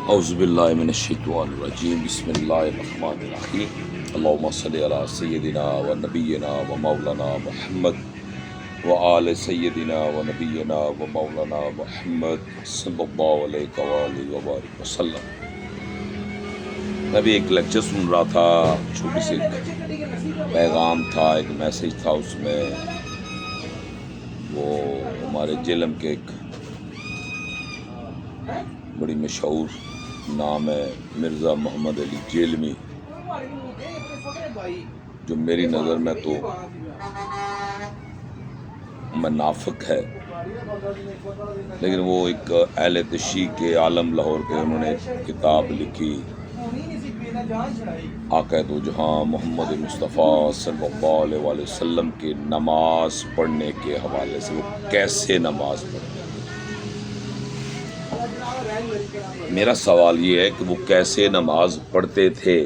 اعوذ باللہ من الشیطان الرجیم بسم اللہ الرحمن الرحیم اللہم صلی علی سیدنا و نبینا و مولانا محمد و آل سیدنا و نبینا و مولانا محمد صلی اللہ علیہ وآلہ وبارک وسلم۔ میں بھی ایک لیکچر سن رہا تھا، چھوٹی سی پیغام تھا، ایک میسیج تھا اس میں۔ وہ ہمارے جیلم کے ایک بڑی مشہور نام ہے مرزا محمد علی جیلمی، جو میری نظر میں تو منافق ہے، لیکن وہ ایک اہل تشیع کے عالم لاہور کے، انہوں نے ایک کتاب لکھی آقا دو جہاں محمد مصطفیٰ صلی اللہ علیہ وسلم کی نماز پڑھنے کے حوالے سے، وہ کیسے نماز پڑھتے۔ میرا سوال یہ ہے کہ وہ کیسے نماز پڑھتے تھے؟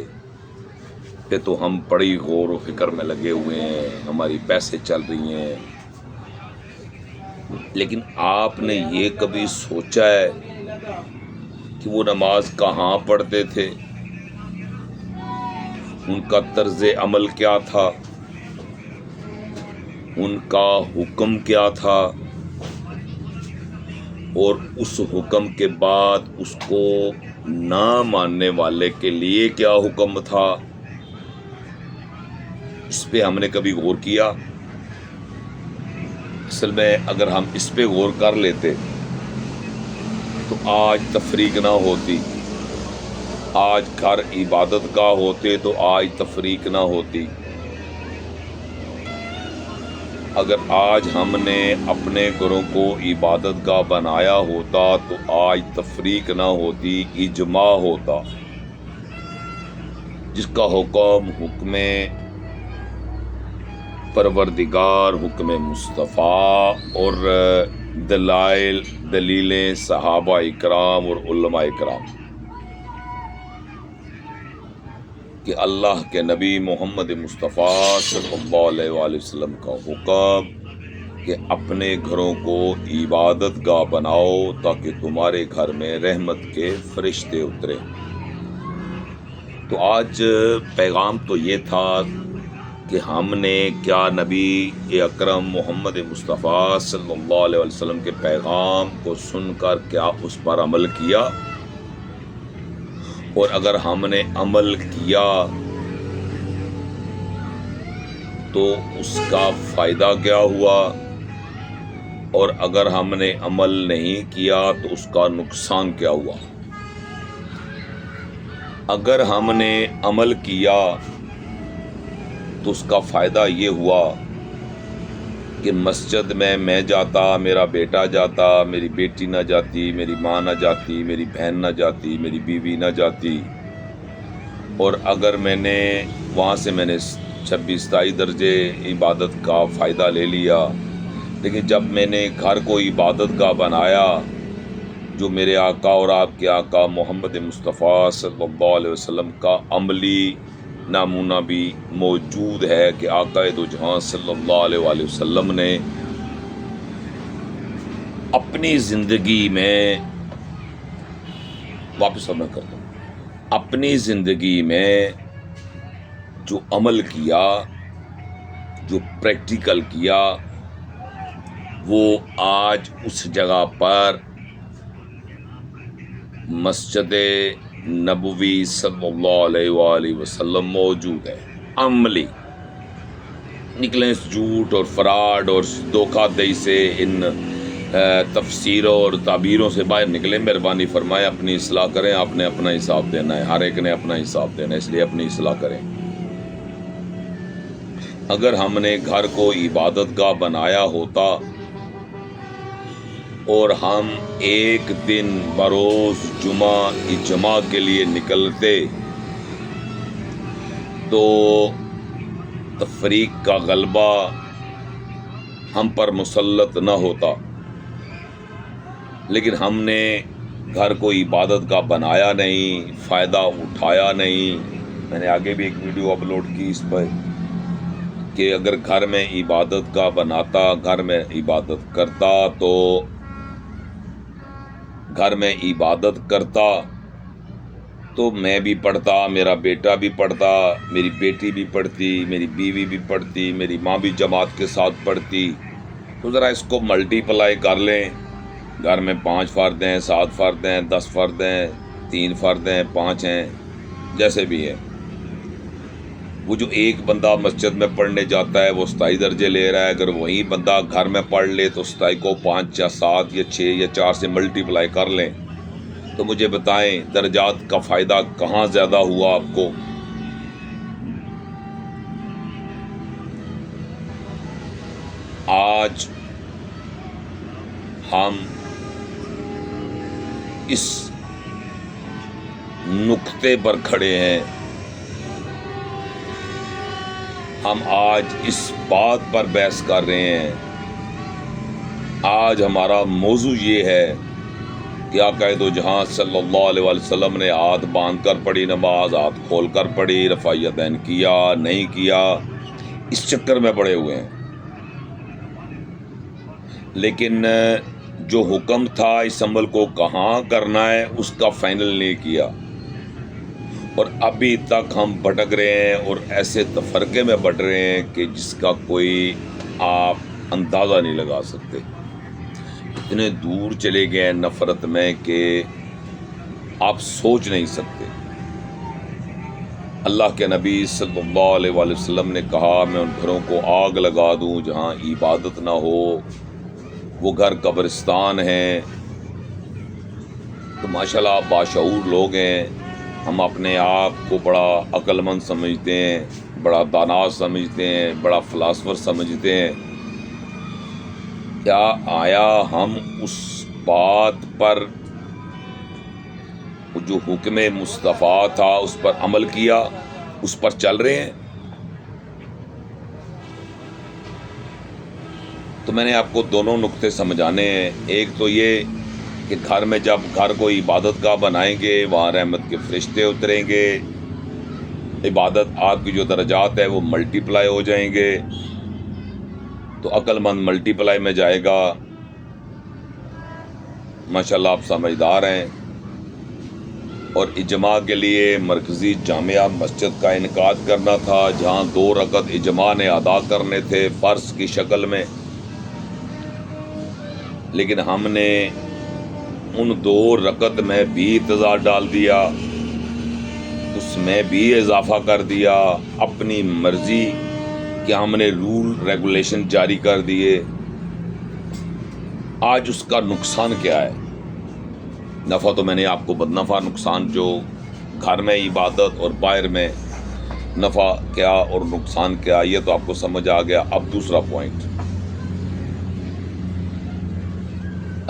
کہ تو ہم بڑی غور و فکر میں لگے ہوئے ہیں، ہماری پیسے چل رہی ہیں، لیکن آپ نے یہ کبھی سوچا ہے کہ وہ نماز کہاں پڑھتے تھے؟ ان کا طرز عمل کیا تھا؟ ان کا حکم کیا تھا؟ اور اس حکم کے بعد اس کو نہ ماننے والے کے لیے کیا حکم تھا؟ اس پہ ہم نے کبھی غور کیا؟ اصل میں اگر ہم اس پہ غور کر لیتے تو آج تفریق نہ ہوتی، آج گھر عبادت گاہ ہوتے تو آج تفریق نہ ہوتی۔ اگر آج ہم نے اپنے گھروں کو عبادت گاہ بنایا ہوتا تو آج تفریق نہ ہوتی، اجماع ہوتا۔ جس کا حکم پروردگار، حکم مصطفیٰ اور دلیلیں صحابہ اکرام اور علماء اکرام، کہ اللہ کے نبی محمد مصطفیٰ صلی اللہ علیہ وآلہ وسلم کا حکم کہ اپنے گھروں کو عبادت گاہ بناؤ تاکہ تمہارے گھر میں رحمت کے فرشتے اترے۔ تو آج پیغام تو یہ تھا کہ ہم نے کیا نبی اکرم محمد مصطفیٰ صلی اللہ علیہ وسلم کے پیغام کو سن کر کیا اس پر عمل کیا؟ اور اگر ہم نے عمل کیا تو اس کا فائدہ کیا ہوا؟ اور اگر ہم نے عمل نہیں کیا تو اس کا نقصان کیا ہوا؟ اگر ہم نے عمل کیا تو اس کا فائدہ یہ ہوا کہ مسجد میں جاتا، میرا بیٹا جاتا، میری بیٹی نہ جاتی، میری ماں نہ جاتی، میری بہن نہ جاتی، میری بیوی نہ جاتی۔ اور اگر میں نے وہاں سے 26-27 درجے عبادت کا فائدہ لے لیا، لیکن جب میں نے گھر کو عبادت گاہ بنایا، جو میرے آقا اور آپ کے آقا محمد مصطفیٰ صلی اللہ علیہ وسلم کا عملی نمونہ بھی موجود ہے کہ آقا دو جہاں صلی اللہ علیہ وآلہ وسلم نے اپنی زندگی میں، واپس میں کرتا ہوں، اپنی زندگی میں جو عمل کیا، جو پریکٹیکل کیا، وہ آج اس جگہ پر مسجد نبوی صلی اللہ علیہ وآلہ وسلم موجود ہے۔ عملی نکلیں اس جھوٹ اور فراڈ اور دھوکہ دہی سے، ان تفسیروں اور تعبیروں سے باہر نکلیں۔ مہربانی فرمائے اپنی اصلاح کریں، آپ نے اپنا حساب دینا ہے، ہر ایک نے اپنا حساب دینا ہے، اس لیے اپنی اصلاح کریں۔ اگر ہم نے گھر کو عبادت گاہ بنایا ہوتا اور ہم ایک دن بروز جمعہ اجماع کے لیے نکلتے تو تفریق کا غلبہ ہم پر مسلط نہ ہوتا، لیکن ہم نے گھر کو عبادت گاہ بنایا نہیں، فائدہ اٹھایا نہیں۔ میں نے آگے بھی ایک ویڈیو اپلوڈ کی اس پر کہ اگر گھر میں عبادت گاہ بناتا، گھر میں عبادت کرتا تو گھر میں عبادت کرتا تو میں بھی پڑھتا، میرا بیٹا بھی پڑھتا، میری بیٹی بھی پڑھتی، میری بیوی بھی پڑھتی، میری ماں بھی جماعت کے ساتھ پڑھتی. تو ذرا اس کو ملٹی پلائی کر لیں. گھر میں 5 فرد ہیں، 7 فرد ہیں، 10 فرد ہیں، 3 فرد ہیں، 5 ہیں، جیسے بھی ہے. وہ جو ایک بندہ مسجد میں پڑھنے جاتا ہے وہ 27 درجے لے رہا ہے. اگر وہی بندہ گھر میں پڑھ لے تو 27 کو 5 یا 7 یا 6 یا 4 سے ملٹی پلائی کر لیں. تو مجھے بتائیں درجات کا فائدہ کہاں زیادہ ہوا آپ کو؟ آج ہم اس نقطے پر کھڑے ہیں، ہم آج اس بات پر بحث کر رہے ہیں. آج ہمارا موضوع یہ ہے کہ آقا دو جہاں صلی اللہ علیہ وسلم نے ہاتھ باندھ کر پڑھی نماز، ہاتھ کھول کر پڑھی، رفع یدین کیا نہیں کیا، اس چکر میں پڑے ہوئے ہیں. لیکن جو حکم تھا اس عمل کو کہاں کرنا ہے اس کا فائنل نہیں کیا، اور ابھی تک ہم بھٹک رہے ہیں اور ایسے تفرقے میں بٹ رہے ہیں کہ جس کا کوئی آپ اندازہ نہیں لگا سکتے. اتنے دور چلے گئے ہیں نفرت میں کہ آپ سوچ نہیں سکتے. اللہ کے نبی صلی اللہ علیہ وآلہ وسلم نے کہا میں ان گھروں کو آگ لگا دوں جہاں عبادت نہ ہو، وہ گھر قبرستان ہیں. تو ماشاءاللہ آپ باشعور لوگ ہیں. ہم اپنے آپ کو بڑا عقل مند سمجھتے ہیں، بڑا دانا سمجھتے ہیں، بڑا فلاسفر سمجھتے ہیں. کیا آیا ہم اس بات پر جو حکم مصطفیٰ تھا اس پر عمل کیا، اس پر چل رہے ہیں؟ تو میں نے آپ کو دونوں نقطے سمجھانے ہیں. ایک تو یہ کہ گھر میں جب گھر کو عبادت گاہ بنائیں گے وہاں رحمت کے فرشتے اتریں گے، عبادت آپ کی جو درجات ہے وہ ملٹی پلائی ہو جائیں گے. تو عقل مند ملٹی پلائی میں جائے گا. ماشاءاللہ آپ سمجھدار ہیں. اور اجماع کے لیے مرکزی جامعہ مسجد کا انعقاد کرنا تھا جہاں 2 رکعت اجماع نے ادا کرنے تھے فرض کی شکل میں، لیکن ہم نے ان 2 رکعت میں بھی تضاد ڈال دیا، اس میں بھی اضافہ کر دیا، اپنی مرضی کہ ہم نے رول ریگولیشن جاری کر دیے. آج اس کا نقصان کیا ہے؟ نفع تو میں نے آپ کو بدنفع نقصان جو گھر میں عبادت اور باہر میں نفع کیا اور نقصان کیا یہ تو آپ کو سمجھ آ گیا. اب دوسرا پوائنٹ،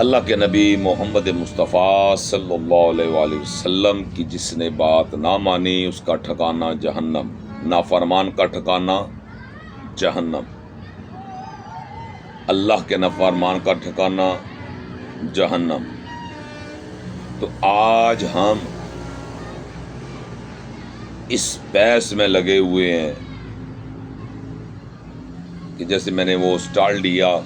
اللہ کے نبی محمد مصطفیٰ صلی اللہ علیہ وآلہ وسلم کی جس نے بات نہ مانی اس کا ٹھکانہ جہنم، نافرمان کا ٹھکانہ جہنم، اللہ کے نافرمان کا ٹھکانہ جہنم. تو آج ہم اس بحث میں لگے ہوئے ہیں کہ جیسے میں نے وہ سٹال دیا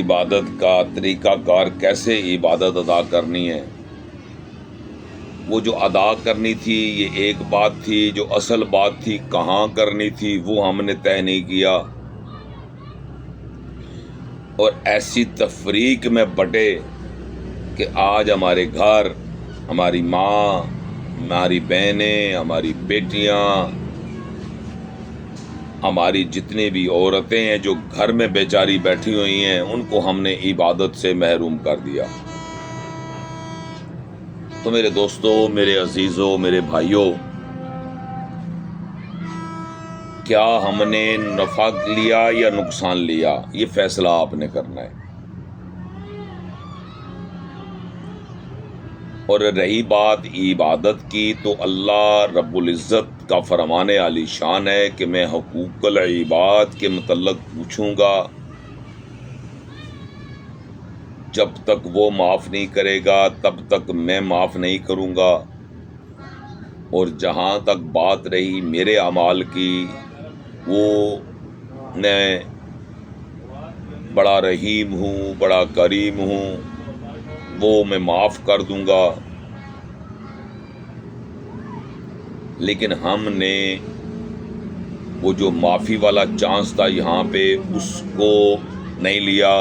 عبادت کا طریقہ کار، کیسے عبادت ادا کرنی ہے. وہ جو ادا کرنی تھی یہ ایک بات تھی، جو اصل بات تھی کہاں کرنی تھی وہ ہم نے طے نہیں کیا، اور ایسی تفریق میں بٹے کہ آج ہمارے گھر، ہماری ماں، ہماری بہنیں، ہماری بیٹیاں، ہماری جتنی بھی عورتیں ہیں جو گھر میں بیچاری بیٹھی ہوئی ہیں ان کو ہم نے عبادت سے محروم کر دیا. تو میرے دوستو، میرے عزیزوں، میرے بھائیوں، کیا ہم نے نفع لیا یا نقصان لیا یہ فیصلہ آپ نے کرنا ہے. اور رہی بات عبادت کی تو اللہ رب العزت کا فرمان عالی شان ہے کہ میں حقوق العباد کے متعلق پوچھوں گا. جب تک وہ معاف نہیں کرے گا تب تک میں معاف نہیں کروں گا. اور جہاں تک بات رہی میرے اعمال کی، وہ میں بڑا رحیم ہوں، بڑا کریم ہوں، وہ میں معاف کر دوں گا. لیکن ہم نے وہ جو معافی والا چانس تھا یہاں پہ اس کو نہیں لیا.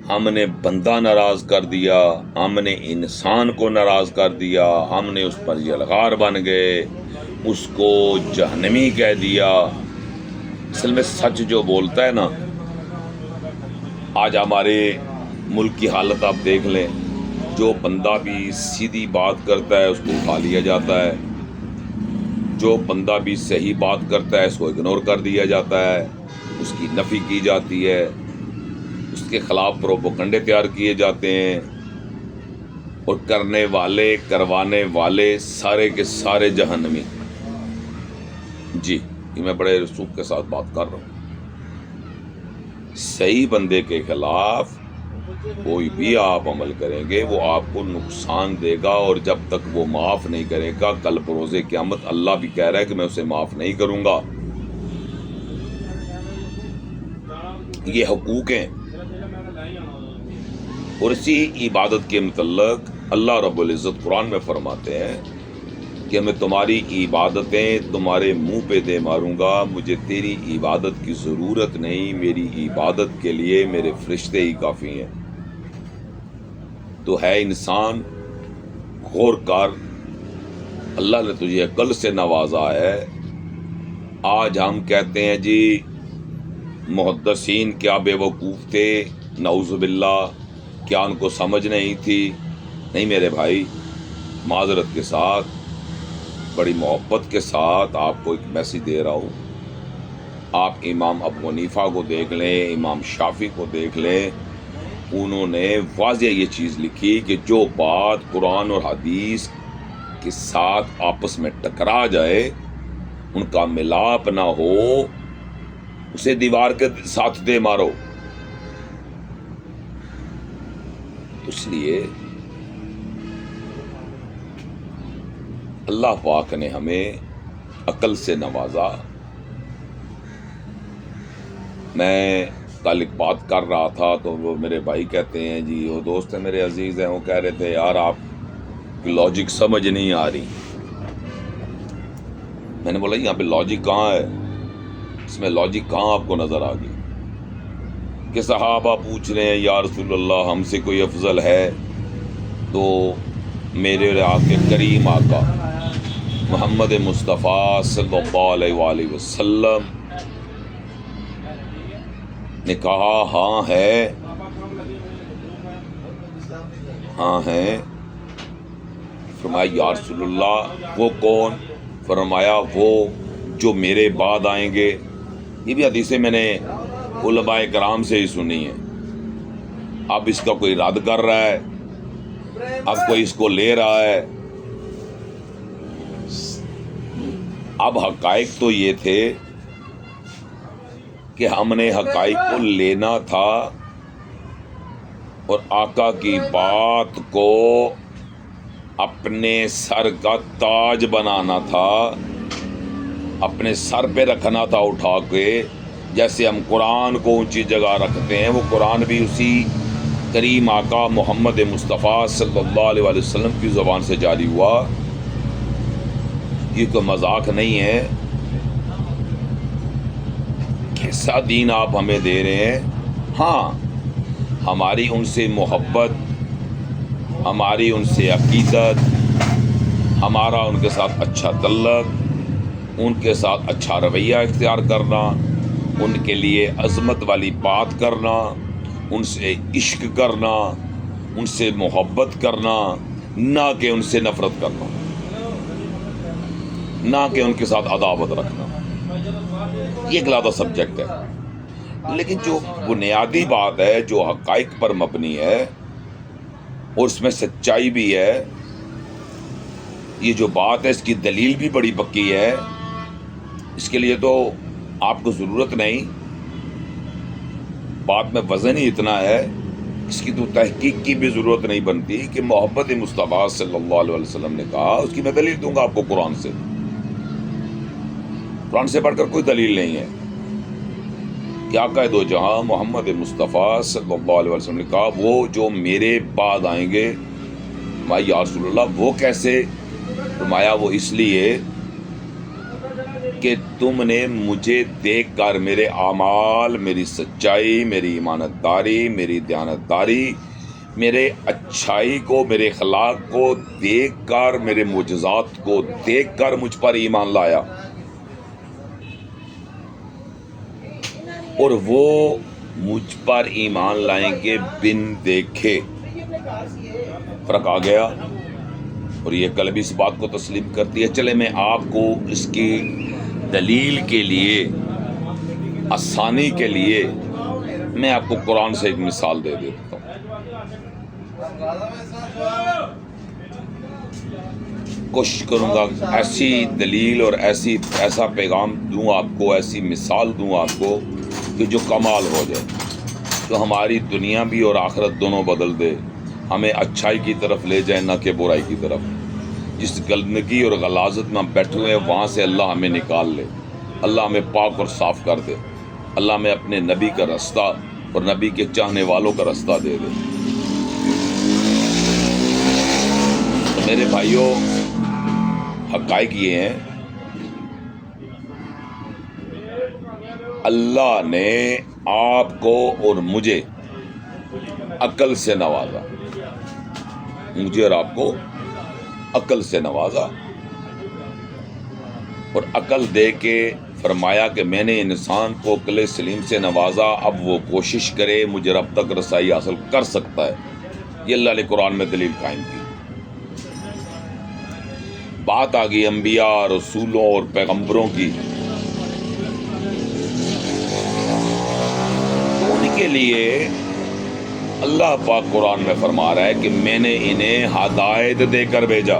ہم نے بندہ ناراض کر دیا, ہم نے انسان کو ناراض کر دیا, ہم نے اس پر یلغار بن گئے, اس کو جہنمی کہہ دیا. اصل میں سچ جو بولتا ہے نا, آج ہمارے ملک کی حالت آپ دیکھ لیں, جو بندہ بھی سیدھی بات کرتا ہے اس کو اٹھا لیا جاتا ہے, جو بندہ بھی صحیح بات کرتا ہے اس کو اگنور کر دیا جاتا ہے, اس کی نفی کی جاتی ہے, اس کے خلاف پروپیگنڈے تیار کیے جاتے ہیں, اور کرنے والے کروانے والے سارے کے سارے جہنمی. جی یہ میں بڑے رسوخ کے ساتھ بات کر رہا ہوں. صحیح بندے کے خلاف کوئی بھی آپ عمل کریں گے وہ آپ کو نقصان دے گا, اور جب تک وہ معاف نہیں کرے گا کل بروز قیامت اللہ بھی کہہ رہا ہے کہ میں اسے معاف نہیں کروں گا. یہ حقوق ہیں. اور اسی عبادت کے متعلق اللہ رب العزت قرآن میں فرماتے ہیں کہ میں تمہاری عبادتیں تمہارے منہ پہ دے ماروں گا, مجھے تیری عبادت کی ضرورت نہیں, میری عبادت کے لیے میرے فرشتے ہی کافی ہیں. تو ہے انسان غور کر, اللہ نے تجھے عقل سے نوازا ہے. آج ہم کہتے ہیں جی محدثین کیا بے وقوف تھے, نعوذ باللہ, کیا ان کو سمجھ نہیں تھی؟ نہیں میرے بھائی, معذرت کے ساتھ, بڑی محبت کے ساتھ آپ کو ایک میسیج دے رہا ہوں. آپ امام ابو حنیفہ کو دیکھ لیں, امام شافعی کو دیکھ لیں, انہوں نے واضح یہ چیز لکھی کہ جو بات قرآن اور حدیث کے ساتھ آپس میں ٹکرا جائے, ان کا ملاپ نہ ہو, اسے دیوار کے ساتھ دے مارو. اس لیے اللہ پاک نے ہمیں عقل سے نوازا. میں کل ایک بات کر رہا تھا تو وہ میرے بھائی کہتے ہیں, جی وہ دوست ہیں میرے عزیز ہیں, وہ کہہ رہے تھے یار آپ کی لاجک سمجھ نہیں آ رہی. میں نے بولا یہاں پہ لاجک کہاں ہے, اس میں لاجک کہاں آپ کو نظر آ گئی؟ کہ صحابہ پوچھ رہے ہیں یا رسول اللہ ہم سے کوئی افضل ہے؟ تو میرے آقا کریم آقا محمد مصطفیٰ صلی اللہ علیہ وآلہ وسلم نے کہا ہاں ہے, ہاں ہے. فرمایا یا رسول اللہ وہ کون؟ فرمایا وہ جو میرے بعد آئیں گے. یہ بھی حدیثیں میں نے علماء کرام سے ہی سنی ہے. اب اس کا کوئی رد کر رہا ہے, اب کوئی اس کو لے رہا ہے. اب حقائق تو یہ تھے کہ ہم نے حقائق کو لینا تھا اور آقا کی بات کو اپنے سر کا تاج بنانا تھا, اپنے سر پہ رکھنا تھا اٹھا کے. جیسے ہم قرآن کو اونچی جگہ رکھتے ہیں, وہ قرآن بھی اسی کریم آقا محمد مصطفیٰ صلی اللہ علیہ وآلہ وسلم کی زبان سے جاری ہوا. یہ کوئی مذاق نہیں ہے. کیسا دین آپ ہمیں دے رہے ہیں. ہاں ہماری ان سے محبت, ہماری ان سے عقیدت, ہمارا ان کے ساتھ اچھا تعلق, ان کے ساتھ اچھا رویہ اختیار کرنا, ان کے لیے عظمت والی بات کرنا, ان سے عشق کرنا, ان سے محبت کرنا, نہ کہ ان سے نفرت کرنا, نہ کہ ان کے ساتھ عداوت رکھنا. یہ ایک علیحدہ سبجیکٹ ہے. لیکن جو بنیادی بات ہے, جو حقائق پر مبنی ہے اور اس میں سچائی بھی ہے, یہ جو بات ہے اس کی دلیل بھی بڑی پکی ہے. اس کے لیے تو آپ کو ضرورت نہیں, بات میں وزن ہی اتنا ہے, اس کی تو تحقیق کی بھی ضرورت نہیں بنتی کہ محمد مصطفیٰ صلی اللہ علیہ وسلم نے کہا, اس کی میں دلیل دوں گا آپ کو قرآن سے. قرآن سے بڑھ کر کوئی دلیل نہیں ہے. کیا کہہ دو جہاں محمد مصطفیٰ صلی اللہ علیہ وسلم نے کہا وہ جو میرے بعد آئیں گے فرمایا یا رسول اللہ وہ کیسے؟ فرمایا وہ اس لیے کہ تم نے مجھے دیکھ کر میرے اعمال، میری سچائی، میری ایمانت داری، میری دیانتداری، میرے اچھائی کو، میرے اخلاق کو دیکھ کر، میرے معجزات کو دیکھ کر مجھ پر ایمان لایا، اور وہ مجھ پر ایمان لائیں گے بن دیکھے۔ فرق آ گیا؟ اور یہ قلب اس بات کو تسلیم کرتی ہے۔ چلے میں آپ کو اس کی دلیل کے لیے، آسانی کے لیے، میں آپ کو قرآن سے ایک مثال دے دیتا ہوں۔ کوشش کروں گا ایسی دلیل اور ایسا پیغام دوں آپ کو، ایسی مثال دوں آپ کو کہ جو کمال ہو جائے، تو ہماری دنیا بھی اور آخرت دونوں بدل دے، ہمیں اچھائی کی طرف لے جائے، نہ کہ برائی کی طرف۔ جس گندگی اور غلاظت میں ہم بیٹھے ہوئے ہیں وہاں سے اللہ ہمیں نکال لے، اللہ ہمیں پاک اور صاف کر دے، اللہ ہمیں اپنے نبی کا رستہ اور نبی کے چاہنے والوں کا رستہ دے دے۔ تو میرے بھائیوں، حقائق یہ ہیں، اللہ نے آپ کو اور مجھے عقل سے نوازا، مجھے اور آپ کو عقل سے نوازا، اور عقل دے کے فرمایا کہ میں نے انسان کو عقل سلیم سے نوازا، اب وہ کوشش کرے مجھے رب تک رسائی حاصل کر سکتا ہے۔ یہ اللہ نے قرآن میں دلیل قائم کی۔ بات آ گئی انبیاء، رسولوں اور پیغمبروں کی، ان کے لیے اللہ پاک قرآن میں فرما رہا ہے کہ میں نے انہیں ہدایت دے کر بھیجا۔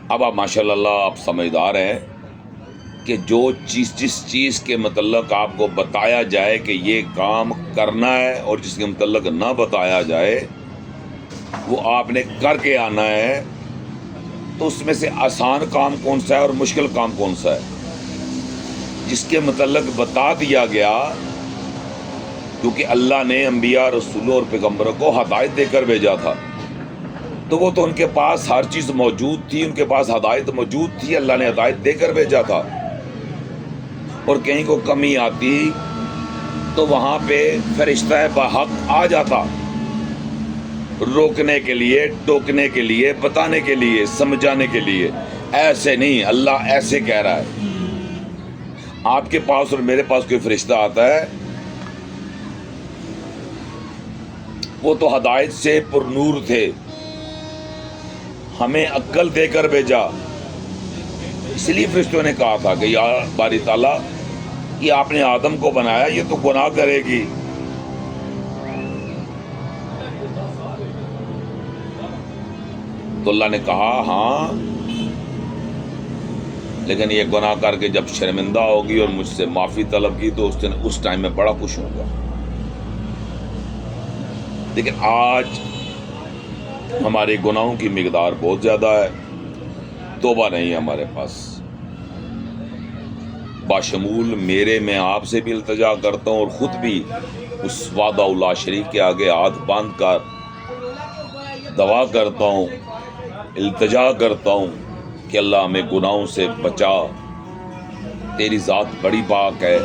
اب آپ ماشاء اللہ آپ سمجھدار ہیں کہ جس چیز کے متعلق آپ کو بتایا جائے کہ یہ کام کرنا ہے، اور جس کے متعلق نہ بتایا جائے وہ آپ نے کر کے آنا ہے، تو اس میں سے آسان کام کون سا ہے اور مشکل کام کون سا ہے؟ جس کے متعلق بتا دیا گیا، کیونکہ اللہ نے انبیاء، رسولوں اور پیغمبروں کو ہدایت دے کر بھیجا تھا، تو وہ تو ان کے پاس ہر چیز موجود تھی، ان کے پاس ہدایت موجود تھی، اللہ نے ہدایت دے کر بھیجا تھا۔ اور کہیں کو کمی آتی تو وہاں پہ فرشتہ بحق آ جاتا، روکنے کے لیے، ٹوکنے کے لیے، بتانے کے لیے، سمجھانے کے لیے۔ ایسے نہیں، اللہ ایسے کہہ رہا ہے۔ آپ کے پاس اور میرے پاس کوئی فرشتہ آتا ہے، وہ تو ہدایت سے پر نور تھے، ہمیں عقل دے کر بھیجا۔ اس لیے فرشتوں نے کہا تھا کہ یا باری تعالیٰ، یہ آپ نے آدم کو بنایا، یہ تو گناہ کرے گی۔ تو اللہ نے کہا ہاں، لیکن یہ گناہ کر کے جب شرمندہ ہوگی اور مجھ سے معافی طلب کی تو اس ٹائم میں بڑا خوش ہوں گا۔ لیکن آج ہمارے گناہوں کی مقدار بہت زیادہ ہے، توبہ نہیں ہے ہمارے پاس۔ باشمول میرے، میں آپ سے بھی التجا کرتا ہوں، اور خود بھی اس وعدہ اللہ شریک کے آگے ہاتھ باندھ کر دعا کرتا ہوں، التجا کرتا ہوں کہ اللہ ہمیں گناہوں سے بچا۔ تیری ذات بڑی پاک ہے،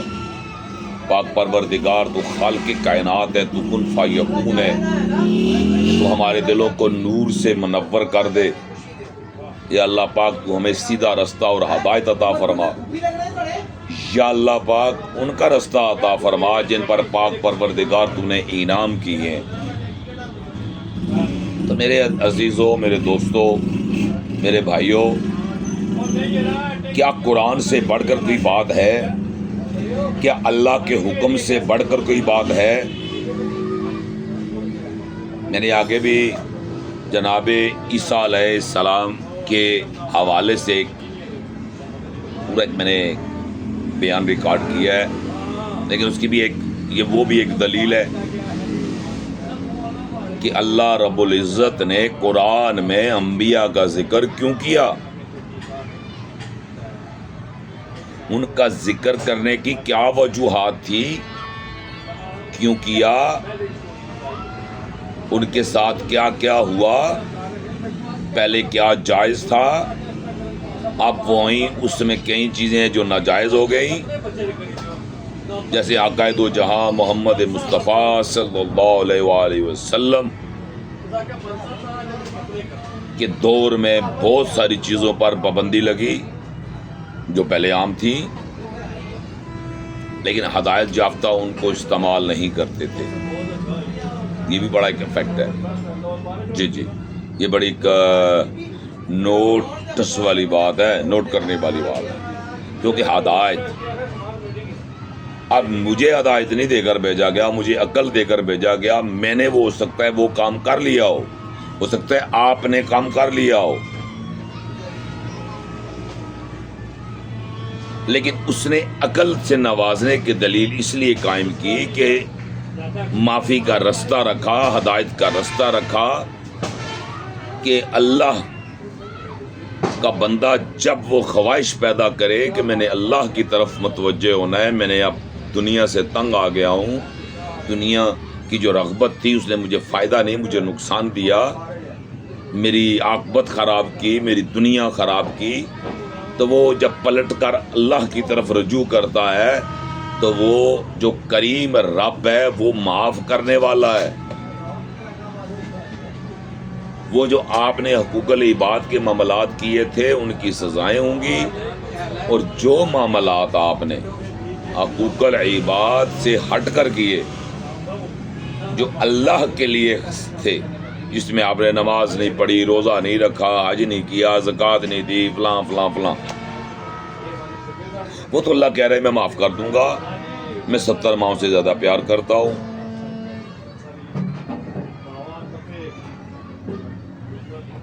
پاک پروردگار، تو خالق کائنات ہے، تو کن فیکون ہے، تو ہمارے دلوں کو نور سے منور کر دے۔ یا اللہ پاک تو ہمیں سیدھا رستہ اور ہدایت عطا فرما۔ یا اللہ پاک ان کا رستہ عطا فرما جن پر پاک پروردگار تو نے انعام کیے ہیں۔ تو میرے عزیزوں، میرے دوستوں، میرے بھائیوں، کیا قرآن سے بڑھ کر کوئی بات ہے؟ کیا اللہ کے حکم سے بڑھ کر کوئی بات ہے؟ میں نے آگے بھی جناب عیسیٰ علیہ السلام کے حوالے سے پورا میں نے بیان ریکارڈ کیا ہے، لیکن اس کی بھی وہ بھی ایک دلیل ہے کہ اللہ رب العزت نے قرآن میں انبیاء کا ذکر کیوں کیا، ان کا ذکر کرنے کی کیا وجوہات تھی کیوں کیا، ان کے ساتھ کیا کیا ہوا، پہلے کیا جائز تھا، اب وہیں اس میں کئی چیزیں ہیں جو ناجائز ہو گئی، جیسے عقائد و جہاں محمد مصطفیٰ صلی اللہ علیہ وآلہ وسلم کے دور میں بہت ساری چیزوں پر پابندی لگی جو پہلے عام تھی، لیکن ہدایت یافتہ ان کو استعمال نہیں کرتے تھے. یہ بھی بڑا ایک افیکٹ ہے. جی جی، یہ بڑی ایک نوٹس والی بات ہے، نوٹ کرنے والی بات ہے، کیونکہ ہدایت اب مجھے ہدایت نہیں دے کر بھیجا گیا، مجھے عقل دے کر بھیجا گیا. میں نے وہ ہو سکتا ہے وہ کام کر لیا ہو سکتا ہے آپ نے کام کر لیا ہو، لیکن اس نے عقل سے نوازنے کی دلیل اس لیے قائم کی کہ معافی کا رستہ رکھا، ہدایت کا رستہ رکھا، کہ اللہ کا بندہ جب وہ خواہش پیدا کرے کہ میں نے اللہ کی طرف متوجہ ہونا ہے، میں نے اب دنیا سے تنگ آ گیا ہوں، دنیا کی جو رغبت تھی اس نے مجھے فائدہ نہیں، مجھے نقصان دیا، میری عاقبت خراب کی، میری دنیا خراب کی، تو وہ جب پلٹ کر اللہ کی طرف رجوع کرتا ہے تو وہ جو کریم رب ہے وہ معاف کرنے والا ہے. وہ جو آپ نے حقوق العباد کے معاملات کیے تھے ان کی سزائیں ہوں گی، اور جو معاملات آپ نے حقوق العباد سے ہٹ کر کیے جو اللہ کے لیے تھے، جس میں آپ نے نماز نہیں پڑھی، روزہ نہیں رکھا، حج نہیں کیا، زکوٰۃ نہیں دی، فلاں فلاں فلاں، وہ تو اللہ کہہ رہے میں معاف کر دوں گا، میں 70 ماہوں سے زیادہ پیار کرتا ہوں.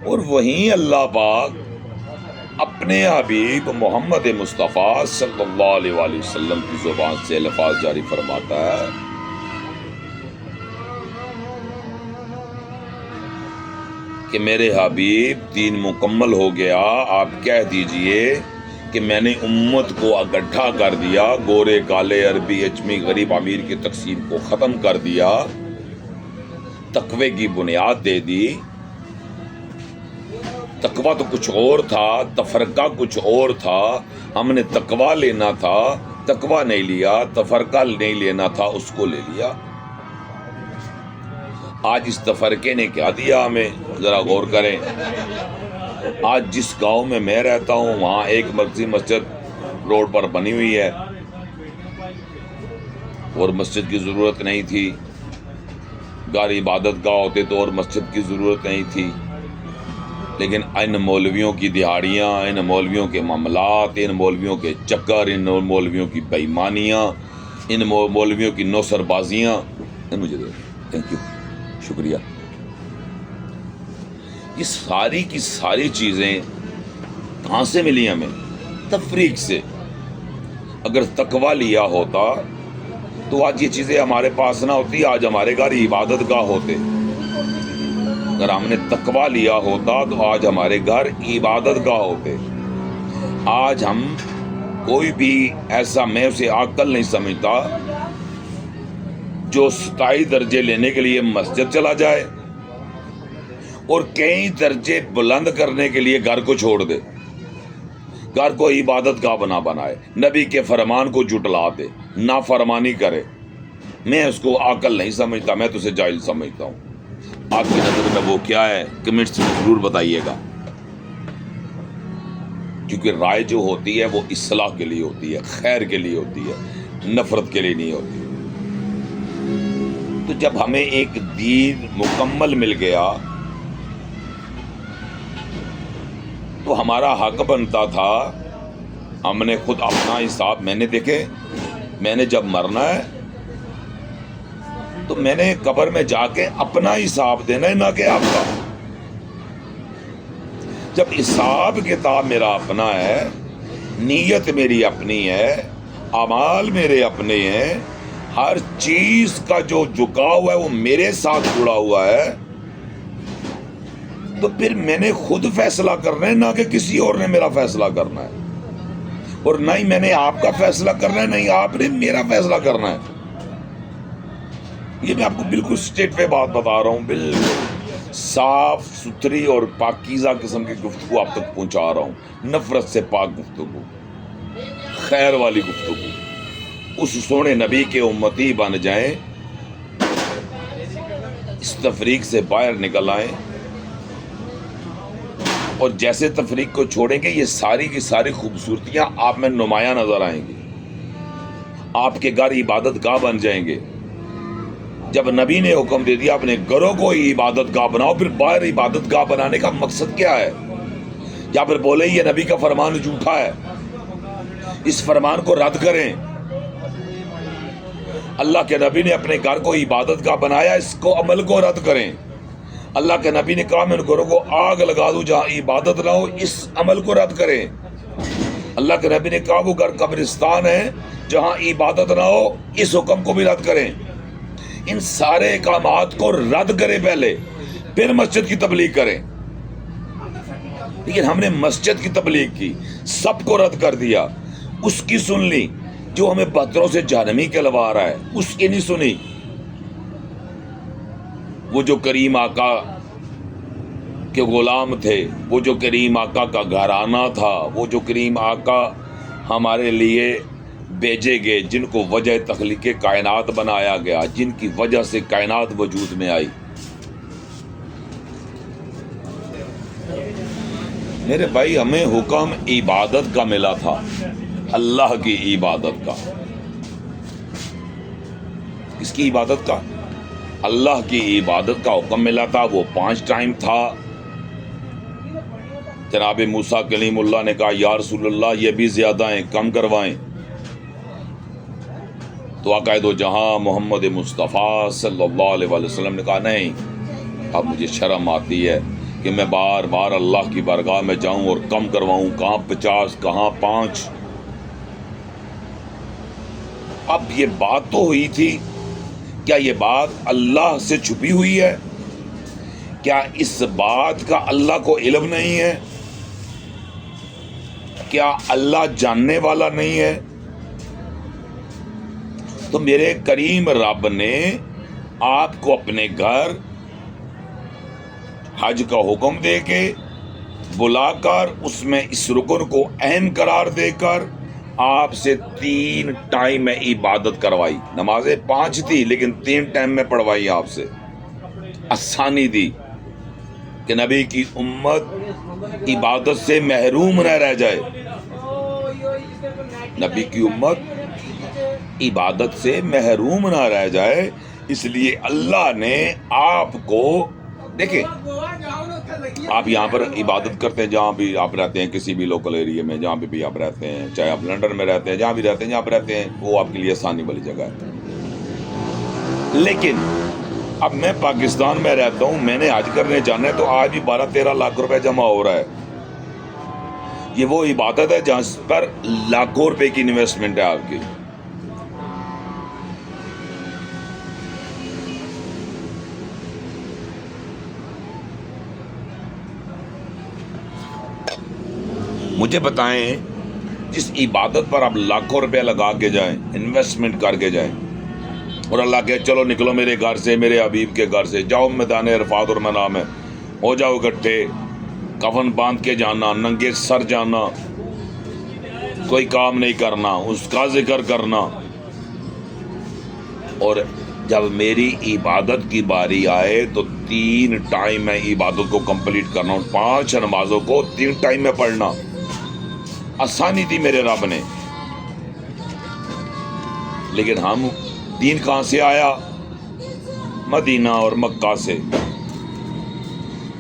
اور وہیں اللہ پاک اپنے حبیب محمد مصطفیٰ صلی اللہ علیہ وآلہ وسلم کی زبان سے الفاظ جاری فرماتا ہے کہ میرے حبیب دین مکمل ہو گیا، آپ کہہ دیجئے کہ میں نے امت کو اکٹھا کر دیا، گورے کالے عربی اجمی غریب امیر کی تقسیم کو ختم کر دیا، تقوی کی بنیاد دے دی. تقوی تو کچھ اور تھا، تفرقہ کچھ اور تھا، ہم نے تقوی لینا تھا، تقوی نہیں لیا، تفرقہ نہیں لینا تھا، اس کو لے لیا. آج اس تفرقے نے کیا دیا ہمیں، ذرا غور کریں. آج جس گاؤں میں میں رہتا ہوں وہاں ایک مرکزی مسجد روڈ پر بنی ہوئی ہے، اور مسجد کی ضرورت نہیں تھی، گھر عبادت گاہ ہوتے تو اور مسجد کی ضرورت نہیں تھی، لیکن ان مولویوں کی دہاڑیاں، ان مولویوں کے معاملات، ان مولویوں کے چکر، ان مولویوں کی بے ایمانیاں، ان مولویوں کی نوسر بازیاں، مجھے دے تھینک یو، شکریہ. یہ ساری کی ساری چیزیں کہاں سے ملی ہمیں؟ تفریق سے. اگر تقوی لیا ہوتا تو آج یہ چیزیں ہمارے پاس نہ ہوتی، آج ہمارے گھر عبادت گاہ ہوتے. اگر ہم نے تقوی لیا ہوتا تو آج ہمارے گھر عبادت گاہ ہوتے. آج ہم کوئی بھی ایسا، میں اسے عقل نہیں سمجھتا جو 27 درجے لینے کے لیے مسجد چلا جائے اور کئی درجے بلند کرنے کے لیے گھر کو چھوڑ دے، گھر کو عبادت گاہ بنائے، نبی کے فرمان کو جھٹلا دے، نافرمانی کرے. میں اس کو عقل نہیں سمجھتا، میں تو اسے جاہل سمجھتا ہوں. آپ کی نظر میں وہ کیا ہے؟ کمنٹس میں ضرور بتائیے گا، کیونکہ رائے جو ہوتی ہے وہ اصلاح کے لیے ہوتی ہے، خیر کے لیے ہوتی ہے، نفرت کے لیے نہیں ہوتی. تو جب ہمیں ایک دین مکمل مل گیا تو ہمارا حق بنتا تھا، ہم نے خود اپنا حساب، میں نے دیکھے، میں نے جب مرنا ہے تو میں نے قبر میں جا کے اپنا حساب دینا ہے، نہ کہ آپ کا. جب حساب کتاب میرا اپنا ہے، نیت میری اپنی ہے، اعمال میرے اپنے ہیں، ہر چیز کا جو جھکاؤ ہے وہ میرے ساتھ جڑا ہوا ہے، تو پھر میں نے خود فیصلہ کرنا ہے، نہ کہ کسی اور نے میرا فیصلہ کرنا ہے. اور نہ ہی میں نے آپ کا فیصلہ کرنا ہے، نہ ہی آپ نے میرا فیصلہ کرنا ہے. یہ میں آپ کو بالکل اسٹیٹ پہ بات بتا رہا ہوں، بالکل صاف ستھری اور پاکیزہ قسم کی گفتگو آپ تک پہنچا رہا ہوں، نفرت سے پاک گفتگو، خیر والی گفتگو۔ اس سونے نبی کے امتی بن جائیں، اس تفریق سے باہر نکل آئیں، اور جیسے تفریق کو چھوڑیں گے یہ ساری کی ساری خوبصورتیاں آپ میں نمایاں نظر آئیں گی، آپ کے گھر عبادت گاہ بن جائیں گے۔ جب نبی نے حکم دے دیا اپنے گھروں کو ہی عبادت گاہ بناؤ، پھر باہر عبادت گاہ بنانے کا مقصد کیا ہے؟ یا پھر بولے یہ نبی کا فرمان جھوٹا ہے، اس فرمان کو رد کریں۔ اللہ کے نبی نے اپنے گھر کو عبادت گاہ بنایا، اس کو عمل کو رد کریں۔ اللہ کے نبی نے کہا میں ان گھروں کو آگ لگا دوں جہاں عبادت نہ ہو، اس عمل کو رد کریں۔ اللہ کے نبی نے کہا وہ گھر قبرستان ہے جہاں عبادت نہ ہو، اس حکم کو بھی رد کریں۔ ان سارے احکامات کو رد کریں پہلے، پھر مسجد کی تبلیغ کریں۔ لیکن ہم نے مسجد کی تبلیغ کی، سب کو رد کر دیا، اس کی سن لی جو ہمیں پتھروں سے جہنمی کہلوا رہا ہے، اس کی نہیں سنی۔ وہ جو کریم آقا کے غلام تھے، وہ جو کریم آقا کا گھرانہ تھا، وہ جو کریم آقا ہمارے لیے بھیجے گئے، جن کو وجہ تخلیق کائنات بنایا گیا، جن کی وجہ سے کائنات وجود میں آئی۔ میرے بھائی ہمیں حکم عبادت کا ملا تھا، اللہ کی عبادت کا۔ کس کی عبادت کا؟ اللہ کی عبادت کا حکم ملا تھا۔ وہ 5 ٹائم تھا۔ جناب موسیٰ کلیم اللہ نے کہا یا رسول اللہ یہ بھی زیادہ ہیں، کم کروائیں۔ تو آقا دو جہاں محمد مصطفیٰ صلی اللہ علیہ وسلم نے کہا نہیں، اب مجھے شرم آتی ہے کہ میں بار بار اللہ کی بارگاہ میں جاؤں اور کم کرواؤں، کہاں 50 کہاں 5۔ اب یہ بات تو ہوئی تھی، کیا یہ بات اللہ سے چھپی ہوئی ہے؟ کیا اس بات کا اللہ کو علم نہیں ہے؟ کیا اللہ جاننے والا نہیں ہے؟ تو میرے کریم رب نے آپ کو اپنے گھر حج کا حکم دے کے بلا کر اس میں اس رکن کو اہم قرار دے کر آپ سے 3 ٹائم میں عبادت کروائی۔ نمازیں 5 تھی لیکن 3 ٹائم میں پڑھوائی آپ سے، آسانی دی کہ نبی کی امت عبادت سے محروم نہ رہ جائے، نبی کی امت عبادت سے محروم نہ رہ جائے۔ اس لیے اللہ نے آپ کو، دیکھیں آپ یہاں پر عبادت کرتے ہیں جہاں بھی آپ رہتے ہیں، کسی بھی لوکل ایریے میں جہاں بھی آپ رہتے ہیں، چاہے آپ لنڈن میں رہتے ہیں، جہاں بھی رہتے ہیں، جہاں پہ رہتے ہیں وہ آپ کے لیے آسانی والی جگہ ہے۔ لیکن اب میں پاکستان میں رہتا ہوں، میں نے حج کرنے جانا ہے تو آج بھی 12-13 لاکھ روپے جمع ہو رہا ہے۔ یہ وہ عبادت ہے جہاں پر لاکھوں روپے کی انویسٹمنٹ ہے آپ کی۔ مجھے بتائیں جس عبادت پر آپ لاکھوں روپے لگا کے جائیں، انویسٹمنٹ کر کے جائیں، اور اللہ کہ چلو نکلو میرے گھر سے، میرے حبیب کے گھر سے، جاؤ میدان عرفات اور منام میں، ہو جاؤ اکٹھے، کفن باندھ کے جانا، ننگے سر جانا، کوئی کام نہیں کرنا، اس کا ذکر کرنا، اور جب میری عبادت کی باری آئے تو 3 ٹائم میں عبادت کو کمپلیٹ کرنا، 5 نمازوں کو 3 ٹائم میں پڑھنا، آسانی دی میرے رب نے۔ لیکن ہم دین کہاں سے آیا؟ مدینہ اور مکہ سے۔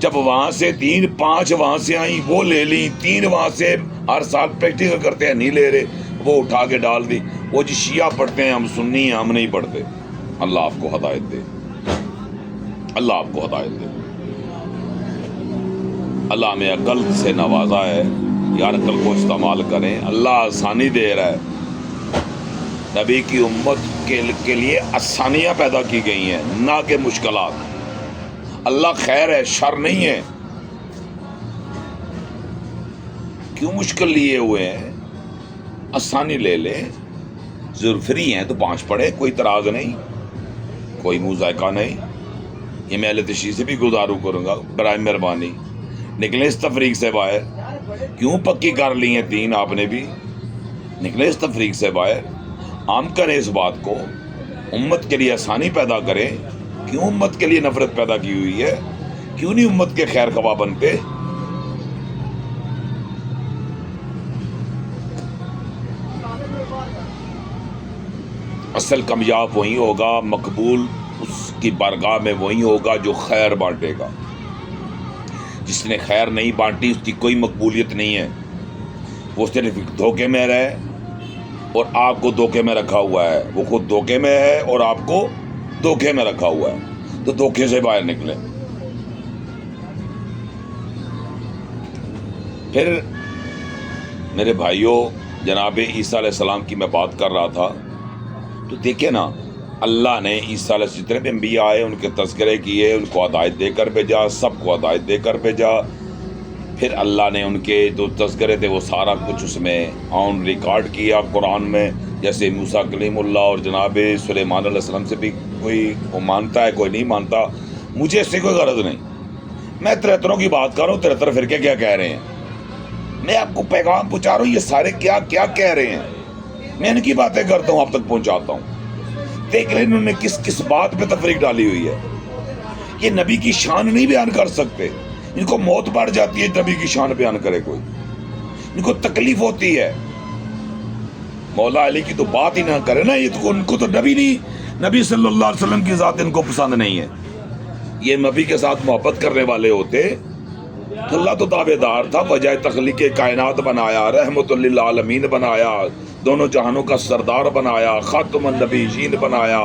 جب وہاں سے 3-5 وہاں سے آئیں وہ لے لیں، 3 وہاں سے ہر سال پریکٹیکل کرتے ہیں نہیں لے رہے، وہ اٹھا کے ڈال دی۔ وہ جی شیعہ پڑھتے ہیں، ہم سنی ہیں، ہم نہیں پڑھتے۔ اللہ آپ کو ہدایت دے، اللہ آپ کو ہدایت دے۔ اللہ ہمیں عقل سے نوازا ہے، یار عقل کو استعمال کریں، اللہ آسانی دے رہا ہے۔ نبی کی امت کے لیے آسانیاں پیدا کی گئی ہیں، نہ کہ مشکلات۔ اللہ خیر ہے، شر نہیں ہے۔ کیوں مشکل لیے ہوئے ہیں؟ آسانی لے لیں، ضرور فری ہیں تو 5 پڑھے، کوئی اعتراض نہیں، کوئی منہ ذائقہ نہیں، یہ میں اہل تشریح سے بھی گزارو کروں گا، برائے مہربانی نکلیں اس تفریق سے باہر۔ کیوں پکی کر لی ہیں تین آپ نے بھی؟ نکلیں اس تفریق سے باہر، عام کریں اس بات کو، امت کے لیے آسانی پیدا کریں۔ کیوں امت کے لیے نفرت پیدا کی ہوئی ہے؟ کیوں نہیں امت کے خیر خواہ بنتے؟ اصل کامیاب وہی ہوگا، مقبول اس کی بارگاہ میں وہی ہوگا جو خیر بانٹے گا۔ جس نے خیر نہیں بانٹی اس کی کوئی مقبولیت نہیں ہے، وہ صرف دھوکے میں رہے اور آپ کو دھوکے میں رکھا ہوا ہے، وہ خود دھوکے میں ہے اور آپ کو دھوکے میں رکھا ہوا ہے، تو دھوکے سے باہر نکلیں۔ پھر میرے بھائیوں، جناب عیسیٰ علیہ السلام کی میں بات کر رہا تھا، تو دیکھیں نا، اللہ نے عیسیٰ علیہ السلام، جتنے بھی انبیاء آئے ان کے تذکرے کیے، ان کو ہدایت دے کر بھیجا، سب کو ہدایت دے کر بھیجا۔ پھر اللہ نے ان کے جو تذکرے تھے وہ سارا کچھ اس میں آن ریکارڈ کیا قرآن میں، جیسے موسیٰ کلیم اللہ اور جناب سلیمان علیہ السلام سے بھی کوئی وہ مانتا ہے، کوئی نہیں مانتا، مجھے اس سے کوئی غرض نہیں۔ میں ترہتروں کی بات کر رہا ہوں، 73 فرقے کیا کہہ رہے ہیں، میں آپ کو پیغام پہنچا رہا ہوں، یہ سارے کیا کیا کہہ رہے ہیں، میں ان کی باتیں کرتا ہوں، آپ تک پہنچاتا ہوں۔ دیکھ لیں انہوں نے کس کس بات پہ تفریق ڈالی ہوئی ہے۔ یہ نبی کی شان نہیں بیان کر سکتے، ان کو موت بڑھ جاتی ہے نبی کی شان بیان کرے کوئی، ان کو تکلیف ہوتی ہے۔ مولا علی کی تو بات ہی نہ کرے نا، یہ تو ان کو تو نبی نہیں، نبی صلی اللہ علیہ وسلم کی ذات ان کو پسند نہیں ہے۔ یہ نبی کے ساتھ محبت کرنے والے ہوتے تو اللہ تو دعوے دار تھا، وجہ تخلیق کائنات بنایا، رحمت للعالمین بنایا، دونوں جہانوں کا سردار بنایا، خاتم النبیین بنایا،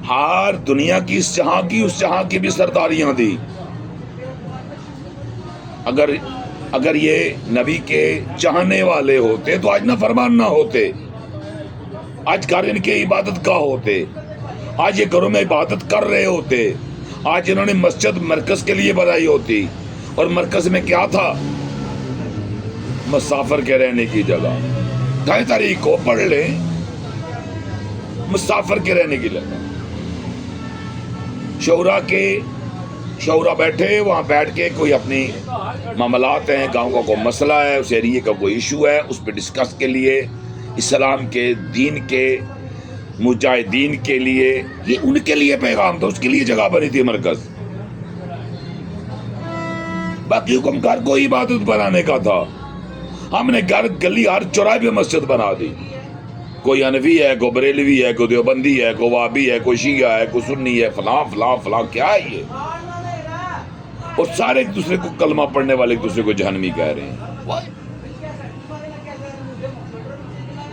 ہر دنیا کی اس جہاں کی بھی سرداریاں دی۔ اگر یہ نبی کے چاہنے والے ہوتے تو آج نہ فرمان نہ ہوتے، آج گھر ان کے عبادت کا ہوتے، آج یہ گھروں میں عبادت کر رہے ہوتے، آج انہوں نے مسجد مرکز کے لیے بنائی ہوتی، اور مرکز میں کیا تھا؟ مسافر کے رہنے کی جگہ۔ کہیں تاریخ کو پڑھ لیں، مسافر کے رہنے کی جگہ۔ شعراء بیٹھے وہاں، بیٹھ کے کوئی اپنی معاملات ہیں، گاؤں کا کوئی مسئلہ ہے، اس ایریے کا کوئی ایشو ہے، اس پہ ڈسکس کے لیے، اسلام کے دین کے مجاہدین کے لیے، یہ ان کے لیے پیغام تھا، اس کے لیے جگہ بنی تھی مرکز۔ باقی حکم گھر کو عبادت بنانے کا تھا، ہم نے گھر گلی ہر چوراہے پہ مسجد بنا دی۔ کوئی حنفی ہے، کوئی بریلوی ہے، کوئی دیوبندی ہے، کوئی وہابی ہے، کوئی شیعہ ہے، کوئی سنی ہے، فلاں فلاں فلاں، کیا ہے یہ؟ اور سارے ایک دوسرے کو کلمہ پڑھنے والے ایک دوسرے کو جہنمی کہہ رہے ہیں۔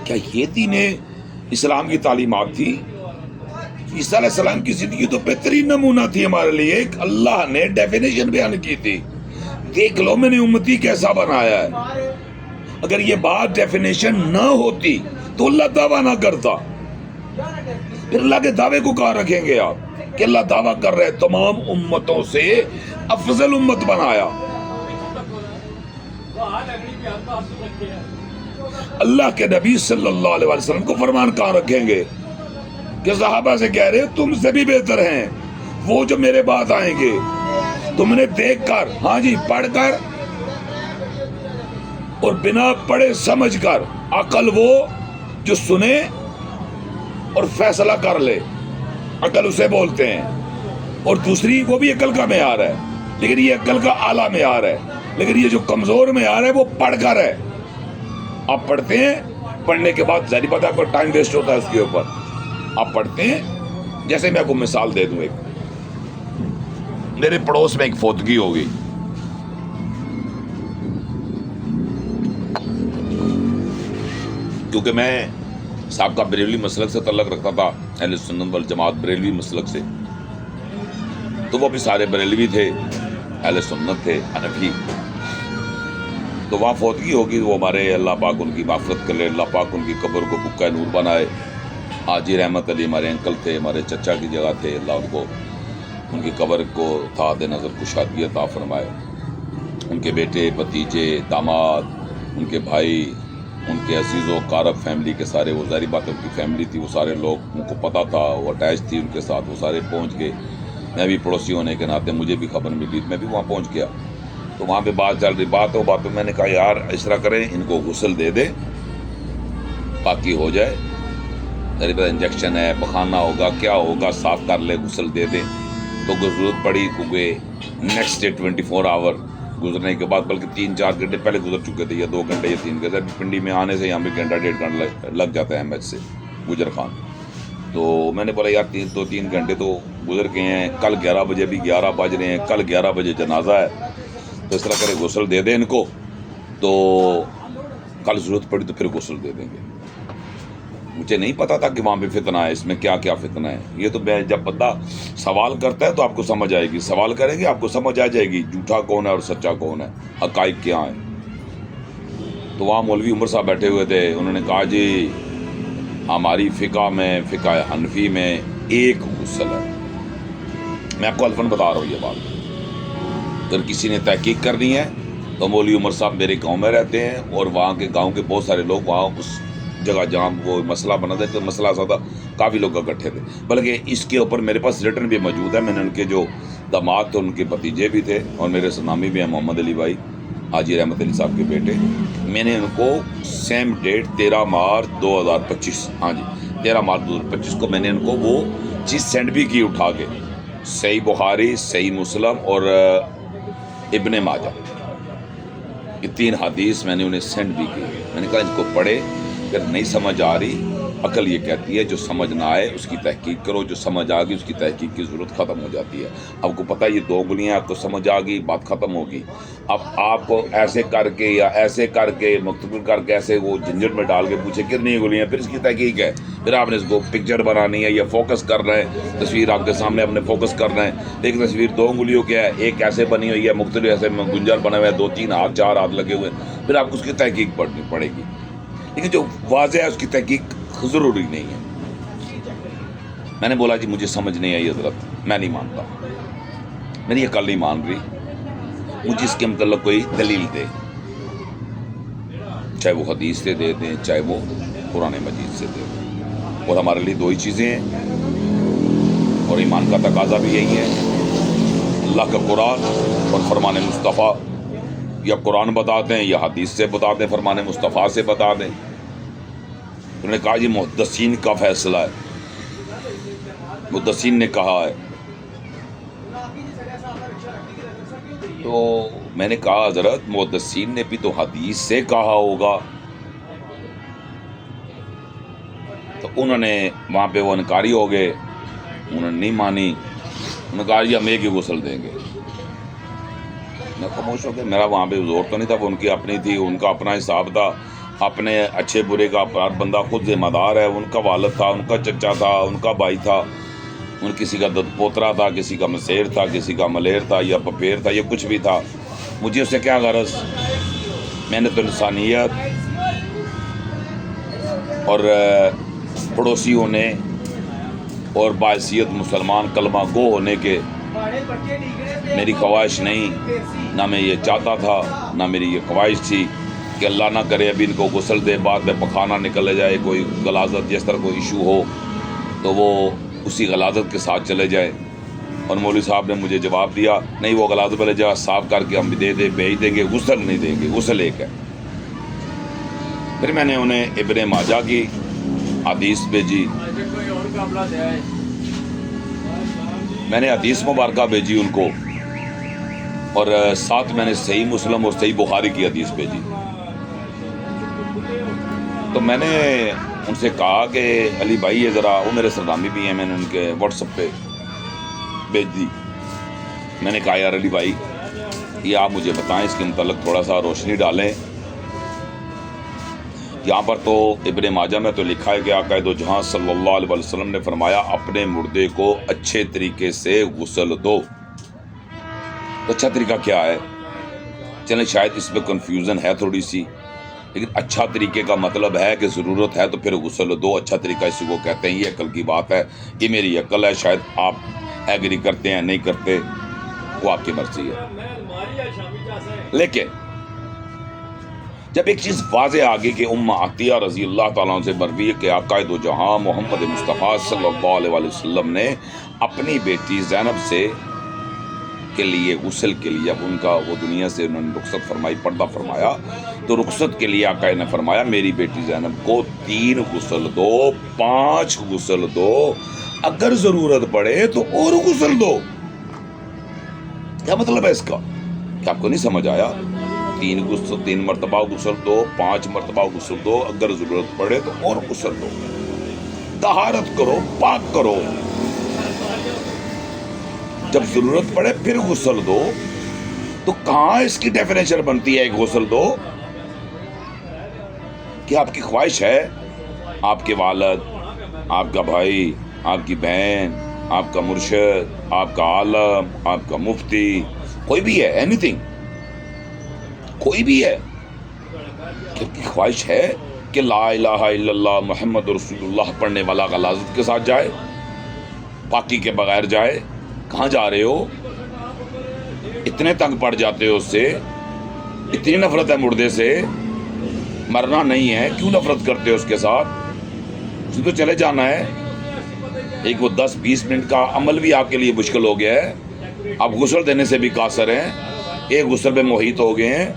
کیا یہ دین اسلام کی تعلیمات تھی؟ عیسیٰ علیہ السلام کی زندگی تو بہترین نمونہ تھی ہمارے لیے، ایک اللہ نے ڈیفینیشن بیان کی تھی، دیکھ لو میں نے امتی کیسا بنایا ہے۔ اگر یہ بات ڈیفینیشن نہ ہوتی تو اللہ دعویٰ نہ کرتا، پھر اللہ کے دعوے کو کہاں رکھیں گے آپ کہ اللہ دعویٰ کر رہے تمام امتوں سے افضل امت بنایا۔ اللہ کے نبی صلی اللہ علیہ وسلم کو فرمان کہاں رکھیں گے کہ صحابہ سے کہہ رہے تم سے بھی بہتر ہیں وہ جو میرے بعد آئیں گے، تم نے دیکھ کر، ہاں جی پڑھ کر اور بنا پڑھے سمجھ کر، عقل وہ جو سنے اور فیصلہ کر لے، عقل اسے بولتے ہیں، اور دوسری وہ بھی عقل کا معیار ہے، لیکن یہ عقل کا اعلیٰ معیار ہے، لیکن یہ جو کمزور معیار ہے وہ پڑھ کر ہے۔ آپ پڑھتے ہیں، پڑھنے کے بعد ظاہری بات ہے آپ کا ٹائم ویسٹ ہوتا ہے اس کے اوپر، آپ پڑھتے ہیں، جیسے میں آپ کو مثال دے دوں، ایک میرے پڑوس میں ایک فوتگی ہو گئی، کیونکہ میں سابقہ بریلوی مسلک سے تعلق رکھتا تھا، اہل سنت والجماعت بریلوی مسلک سے، تو وہ بھی سارے بریلوی تھے، اہل سنت تھے، حنفی، تو وہاں فوتگی ہوگی، وہ ہمارے اللہ پاک ان کی مغفرت کرے، اللہ پاک ان کی قبر کو بکہ نور بنائے۔ حاجی رحمت علی ہمارے انکل تھے، ہمارے چچا کی جگہ تھے، اللہ ان کو ان کی قبر کو تحت نظر کشادگی عطا فرمائے، ان کے بیٹے، بھتیجے، داماد، ان کے بھائی، ان کے عزیز و اقارب فیملی کے سارے، وہ ظاہری بات ہے ان کی فیملی تھی، وہ سارے لوگ ان کو پتہ تھا، وہ اٹیچ تھی ان کے ساتھ، وہ سارے پہنچ گئے. میں بھی پڑوسی ہونے کے ناطے مجھے بھی خبر ملی، میں بھی وہاں پہنچ گیا. تو وہاں پہ بات چل رہی، بات میں میں نے کہا یار اس طرح کریں، ان کو غسل دے دے باقی ہو جائے. میرے پاس انجیکشن ہے، پخانہ ہوگا کیا ہوگا، صاف کر لے، غسل دے دے. تو ضرورت پڑی کیونکہ نیکسٹ ڈے 24 آور گزرنے کے بعد، بلکہ 3-4 گھنٹے پہلے گزر چکے تھے، یا 2 گھنٹے یا 3 گھنٹے پنڈی میں آنے سے یہاں پہ 1.5 گھنٹہ لگ جاتا ہے ایم ایچ سے گجر خان. تو میں نے بولا یار 3 گھنٹے تو گزر گئے ہیں، کل 11 بجے بھی 11 بج رہے ہیں، کل 11 بجے جنازہ ہے، تو اس طرح کرے غسل دے دیں ان کو، تو کل ضرورت پڑی تو پھر غسل دے دیں گے. مجھے نہیں پتا تھا کہ وہاں پہ فتنہ ہے، اس میں کیا کیا فتنہ ہے. یہ تو جب بندہ سوال کرتا ہے تو آپ کو سمجھ آئے گی، سوال کریں گے آپ کو سمجھ آ جائے گی جھوٹا کون ہے اور سچا کون ہے، حقائق کیا ہیں. تو وہاں مولوی عمر صاحب بیٹھے ہوئے تھے، انہوں نے کہا جی ہماری فقہ میں، فقہ حنفی میں ایک غسل ہے. میں آپ کو الفاً بتا رہا ہوں یہ بات. اگر کسی نے تحقیق کرنی ہے تو مولوی عمر صاحب میرے گاؤں میں رہتے ہیں، اور وہاں کے گاؤں کے بہت سارے لوگ وہاں اس جگہ جہاں وہ مسئلہ بنا تھا، تو مسئلہ زیادہ کافی لوگ اکٹھے تھے. بلکہ اس کے اوپر میرے پاس ریٹرن بھی موجود ہے. میں نے ان کے جو داماد تھے ان کے بھتیجے بھی تھے، اور میرے سنامی بھی ہیں محمد علی بھائی، حاجی رحمت علی صاحب کے بیٹے. میں نے ان کو سیم ڈیٹ 13 مارچ 2025، ہاں جی 13 مارچ 2025 کو میں نے ان کو وہ چیز سینڈ بھی کی اٹھا کے، صحیح بخاری، صحیح مسلم اور ابن ماجہ، یہ 3 حدیث میں نے انہیں سینڈ بھی کی. میں نے کہا ان کو پڑھے، اگر نہیں سمجھ آ رہی، عقل یہ کہتی ہے جو سمجھ نہ آئے اس کی تحقیق کرو، جو سمجھ آ گئی اس کی تحقیق کی ضرورت ختم ہو جاتی ہے. آپ کو پتہ یہ 2 گلیاں آپ کو سمجھ آ گئی، بات ختم ہوگی. اب آپ کو ایسے کر کے یا ایسے کر کے مختصر کر کے ایسے وہ جھنجھٹ میں ڈال کے پوچھے کتنی گلیاں، پھر اس کی تحقیق ہے. پھر آپ نے اس کو پکچر بنانی ہے یا فوکس کر رہے ہیں، تصویر آپ کے سامنے اپنے فوکس کر رہے ہیں. ایک تصویر 2 انگلیوں کی ہے، ایک ایسے بنی ہوئی ہے، مختلف ایسے گنجر بنے ہوئے ہیں، 2-3 ہاتھ 4 ہاتھ لگے ہوئے ہیں. پھر آپ کو اس کی تحقیق پڑھنی پڑے گی. لیکن جو واضح ہے اس کی تحقیق ضروری نہیں ہے. میں نے بولا جی مجھے سمجھ نہیں آئی حضرت، میں نہیں مانتا، میری عقل نہیں مان رہی، مجھے اس کے متعلق کوئی دلیل دے، چاہے وہ حدیث سے دے دیں، چاہے وہ قرآن مجید سے دے دیں. اور ہمارے لیے 2 ہی چیزیں ہیں، اور ایمان کا تقاضا بھی یہی ہے، اللہ کا قرآن اور فرمان مصطفیٰ. یا قرآن بتا دیں یا حدیث سے بتا دیں، فرمان مصطفیٰ سے بتا دیں. انہوں نے کہا یہ محدثین کا فیصلہ ہے، محدثین نے کہا ہے. تو میں نے کہا حضرت محدثین نے بھی تو حدیث سے کہا ہوگا. تو انہوں نے وہاں پہ وہ انکاری ہو گئے، انہوں نے نہیں مانی. انہوں نے کہا یہ ہم ایک ہی غسل دیں گے. میں خاموش ہو گیا. میرا وہاں پہ زور تو نہیں تھا، وہ ان کی اپنی تھی، ان کا اپنا حساب تھا، اپنے اچھے برے کا ہر بندہ خود ذمہ دار ہے. ان کا والد تھا، ان کا چچا تھا، ان کا بھائی تھا، ان کسی کا دد پوترا تھا، کسی کا مسیر تھا، کسی کا ملیر تھا یا پپیر تھا، یہ کچھ بھی تھا. مجھے اس سے کیا غرض؟ میں نے تو انسانیت اور پڑوسی ہونے اور باحثیت مسلمان کلمہ گو ہونے کے میری خواہش نہیں، نہ میں یہ چاہتا تھا، نہ میری یہ خواہش تھی کہ اللہ نہ کرے ابھی ان کو غسل دے، بعد میں پخانہ نکل جائے، کوئی غلاظت جس طرح کوئی ایشو ہو تو وہ اسی غلاظت کے ساتھ چلے جائے. اور مولوی صاحب نے مجھے جواب دیا نہیں، وہ غلاظت والے جگہ صاف کر کے ہم بھی بھیج دیں گے، غسل نہیں دیں گے، غسل ایک ہے. پھر میں نے انہیں ابن ماجہ کی حدیث بھیجی، میں نے حدیث مبارکہ بھیجی ان کو، اور ساتھ میں نے صحیح مسلم اور صحیح بخاری کی حدیث بھیجی. تو میں نے ان سے کہا کہ علی بھائی یہ ذرا، وہ میرے سردامی بھی ہیں، میں نے ان کے واٹس ایپ پہ بھیج دی. میں نے کہا یار علی بھائی یہ آپ مجھے بتائیں، اس کے متعلق تھوڑا سا روشنی ڈالیں. یہاں پر تو ابن ماجہ میں تو لکھا ہے کہ آقا دو جہاں صلی اللہ علیہ وسلم نے فرمایا اپنے مردے کو اچھے طریقے سے غسل دو. تو اچھا طریقہ کیا ہے؟ چلیں شاید اس میں کنفیوژن ہے تھوڑی سی، لیکن اچھا طریقے کا مطلب ہے کہ ضرورت ہے تو پھر غسل دو. اچھا طریقہ اسی کو کہتے ہیں. یہ عقل کی بات ہے، یہ میری عقل ہے، شاید آپ ایگری کرتے ہیں نہیں کرتے، وہ آپ کی مرضی ہے. لیکن جب ایک چیز واضح آگے کہ عطیہ رضی اللہ تعالیٰ سے مروی ہے کہ آقا دو جہاں محمد مصطفیٰ صلی اللہ علیہ وسلم نے اپنی بیٹی زینب سے کے لیے غسل کے لیے، اب ان کا وہ دنیا سے انہوں نے رخصت فرمائی، پردہ فرمایا، تو رخصت کے لیے آقا نے فرمایا میری بیٹی زینب کو 3 غسل دو، 5 غسل دو، اگر ضرورت پڑے تو اور غسل دو۔ کیا مطلب ہے اس کا؟ کہ آپ کو نہیں سمجھ آیا؟ 3 مرتبہ غسل دو، 5 مرتبہ غسل دو، اگر ضرورت پڑے تو اور غسل دو، طہارت کرو، پاک کرو، جب ضرورت پڑے پھر غسل دو۔ تو کہاں اس کی ڈیفینیشن بنتی ہے ایک غسل دو؟ کہ آپ کی خواہش ہے آپ کے والد، آپ کا بھائی، آپ کی بہن، آپ کا مرشد، آپ کا عالم، آپ کا مفتی، کوئی بھی ہے، اینی تھنگ، کوئی بھی ہے، کہ آپ کی خواہش ہے کہ لا الہ الا اللہ محمد رسول اللہ پڑھنے والا غلاظت کے ساتھ جائے، پاکی کے بغیر جائے۔ کہاں جا رہے ہو؟ اتنے تنگ پڑ جاتے ہو اس سے، اتنی نفرت ہے مردے سے، مرنا نہیں ہے، کیوں نفرت کرتے ہو اس کے ساتھ؟ اسے تو چلے جانا ہے۔ ایک وہ 10-20 منٹ کا عمل بھی آپ کے لیے مشکل ہو گیا ہے، آپ غسل دینے سے بھی قاصر ہیں، ایک غسل پہ محیط ہو گئے ہیں۔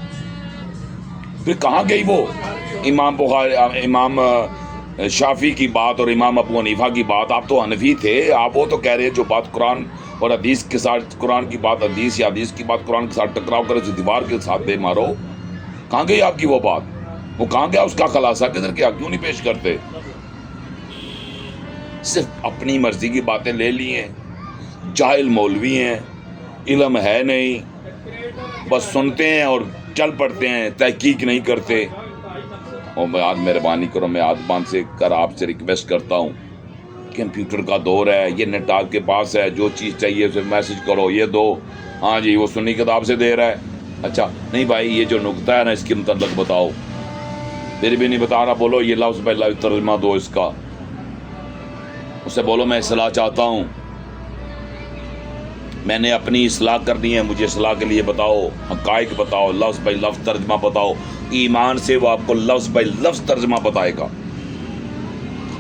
پھر کہاں گئی وہ امام شافعی کی بات اور امام ابو حنیفہ کی بات؟ آپ تو حنفی تھے، آپ وہ تو کہہ رہے جو بات قرآن اور حدیث کے ساتھ، قرآن کی بات حدیث یا حدیث کی بات قرآن کے ساتھ ٹکراؤ کرے تو دیوار کے ساتھ دے مارو۔ کہاں گئی آپ کی وہ بات؟ وہ کہاں گیا اس کا خلاصہ؟ کدھر کیا؟ کیوں نہیں پیش کرتے؟ صرف اپنی مرضی کی باتیں لے لی ہیں، جاہل مولوی ہیں، علم ہے نہیں، بس سنتے ہیں اور چل پڑتے ہیں، تحقیق نہیں کرتے۔ اور میں آج مہربانی کرو، میں آدمان سے کر آپ سے ریکویسٹ کرتا ہوں، کمپیوٹر کا دور ہے، یہ نیٹ آپ کے پاس ہے، جو چیز چاہیے اسے میسج کرو، یہ دو، ہاں جی وہ سنی کتاب سے دے رہا ہے، اچھا نہیں بھائی یہ جو نقطہ ہے نا اس کے متعلق بتاؤ، پھر بھی نہیں بتا رہا، بولو یہ لفظ پہ لفظ ترجمہ دو اس کا، اسے بولو میں اصلاح چاہتا ہوں، میں نے اپنی اصلاح کرنی ہے، مجھے اصلاح کے لیے بتاؤ، حقائق بتاؤ، لفظ بائی لفظ ترجمہ بتاؤ۔ ایمان سے وہ آپ کو لفظ بائی لفظ ترجمہ بتائے گا،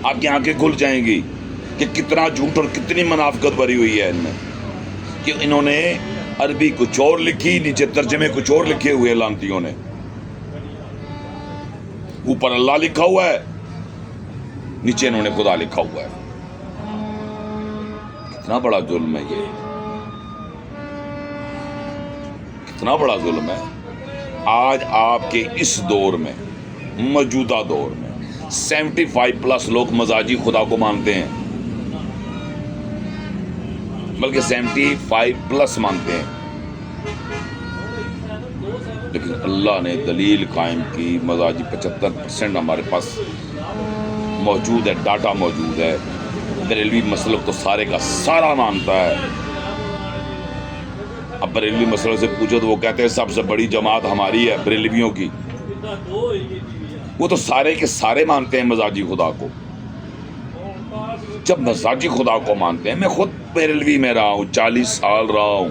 آپ کی آنکھیں کھل جائیں گی کہ کتنا جھوٹ اور کتنی منافقت بھری ہوئی ہے ان میں، کہ انہوں نے عربی کچھ اور لکھی، نیچے ترجمے کچھ اور لکھے ہوئے لانتیوں نے، اوپر اللہ لکھا ہوا ہے، نیچے انہوں نے خدا لکھا ہوا ہے۔ کتنا بڑا ظلم ہے یہ، کتنا بڑا ظلم ہے۔ آج آپ کے اس دور میں، موجودہ دور میں 75+ لوگ مزاجی خدا کو مانتے ہیں، بلکہ 75+ مانتے ہیں، لیکن اللہ نے دلیل قائم کی، مزاجی 75% ہمارے پاس موجود ہے، ڈاٹا موجود ہے۔ بریلوی مسلک تو سارے کا سارا مانتا ہے۔ اب بریلوی مسلک سے پوچھو تو وہ کہتے ہیں سب سے بڑی جماعت ہماری ہے بریلویوں کی، وہ تو سارے کے سارے مانتے ہیں مزاجی خدا کو۔ جب مزاجی خدا کو مانتے ہیں، میں خود بریلوی میں رہا ہوں، 40 سال رہا ہوں،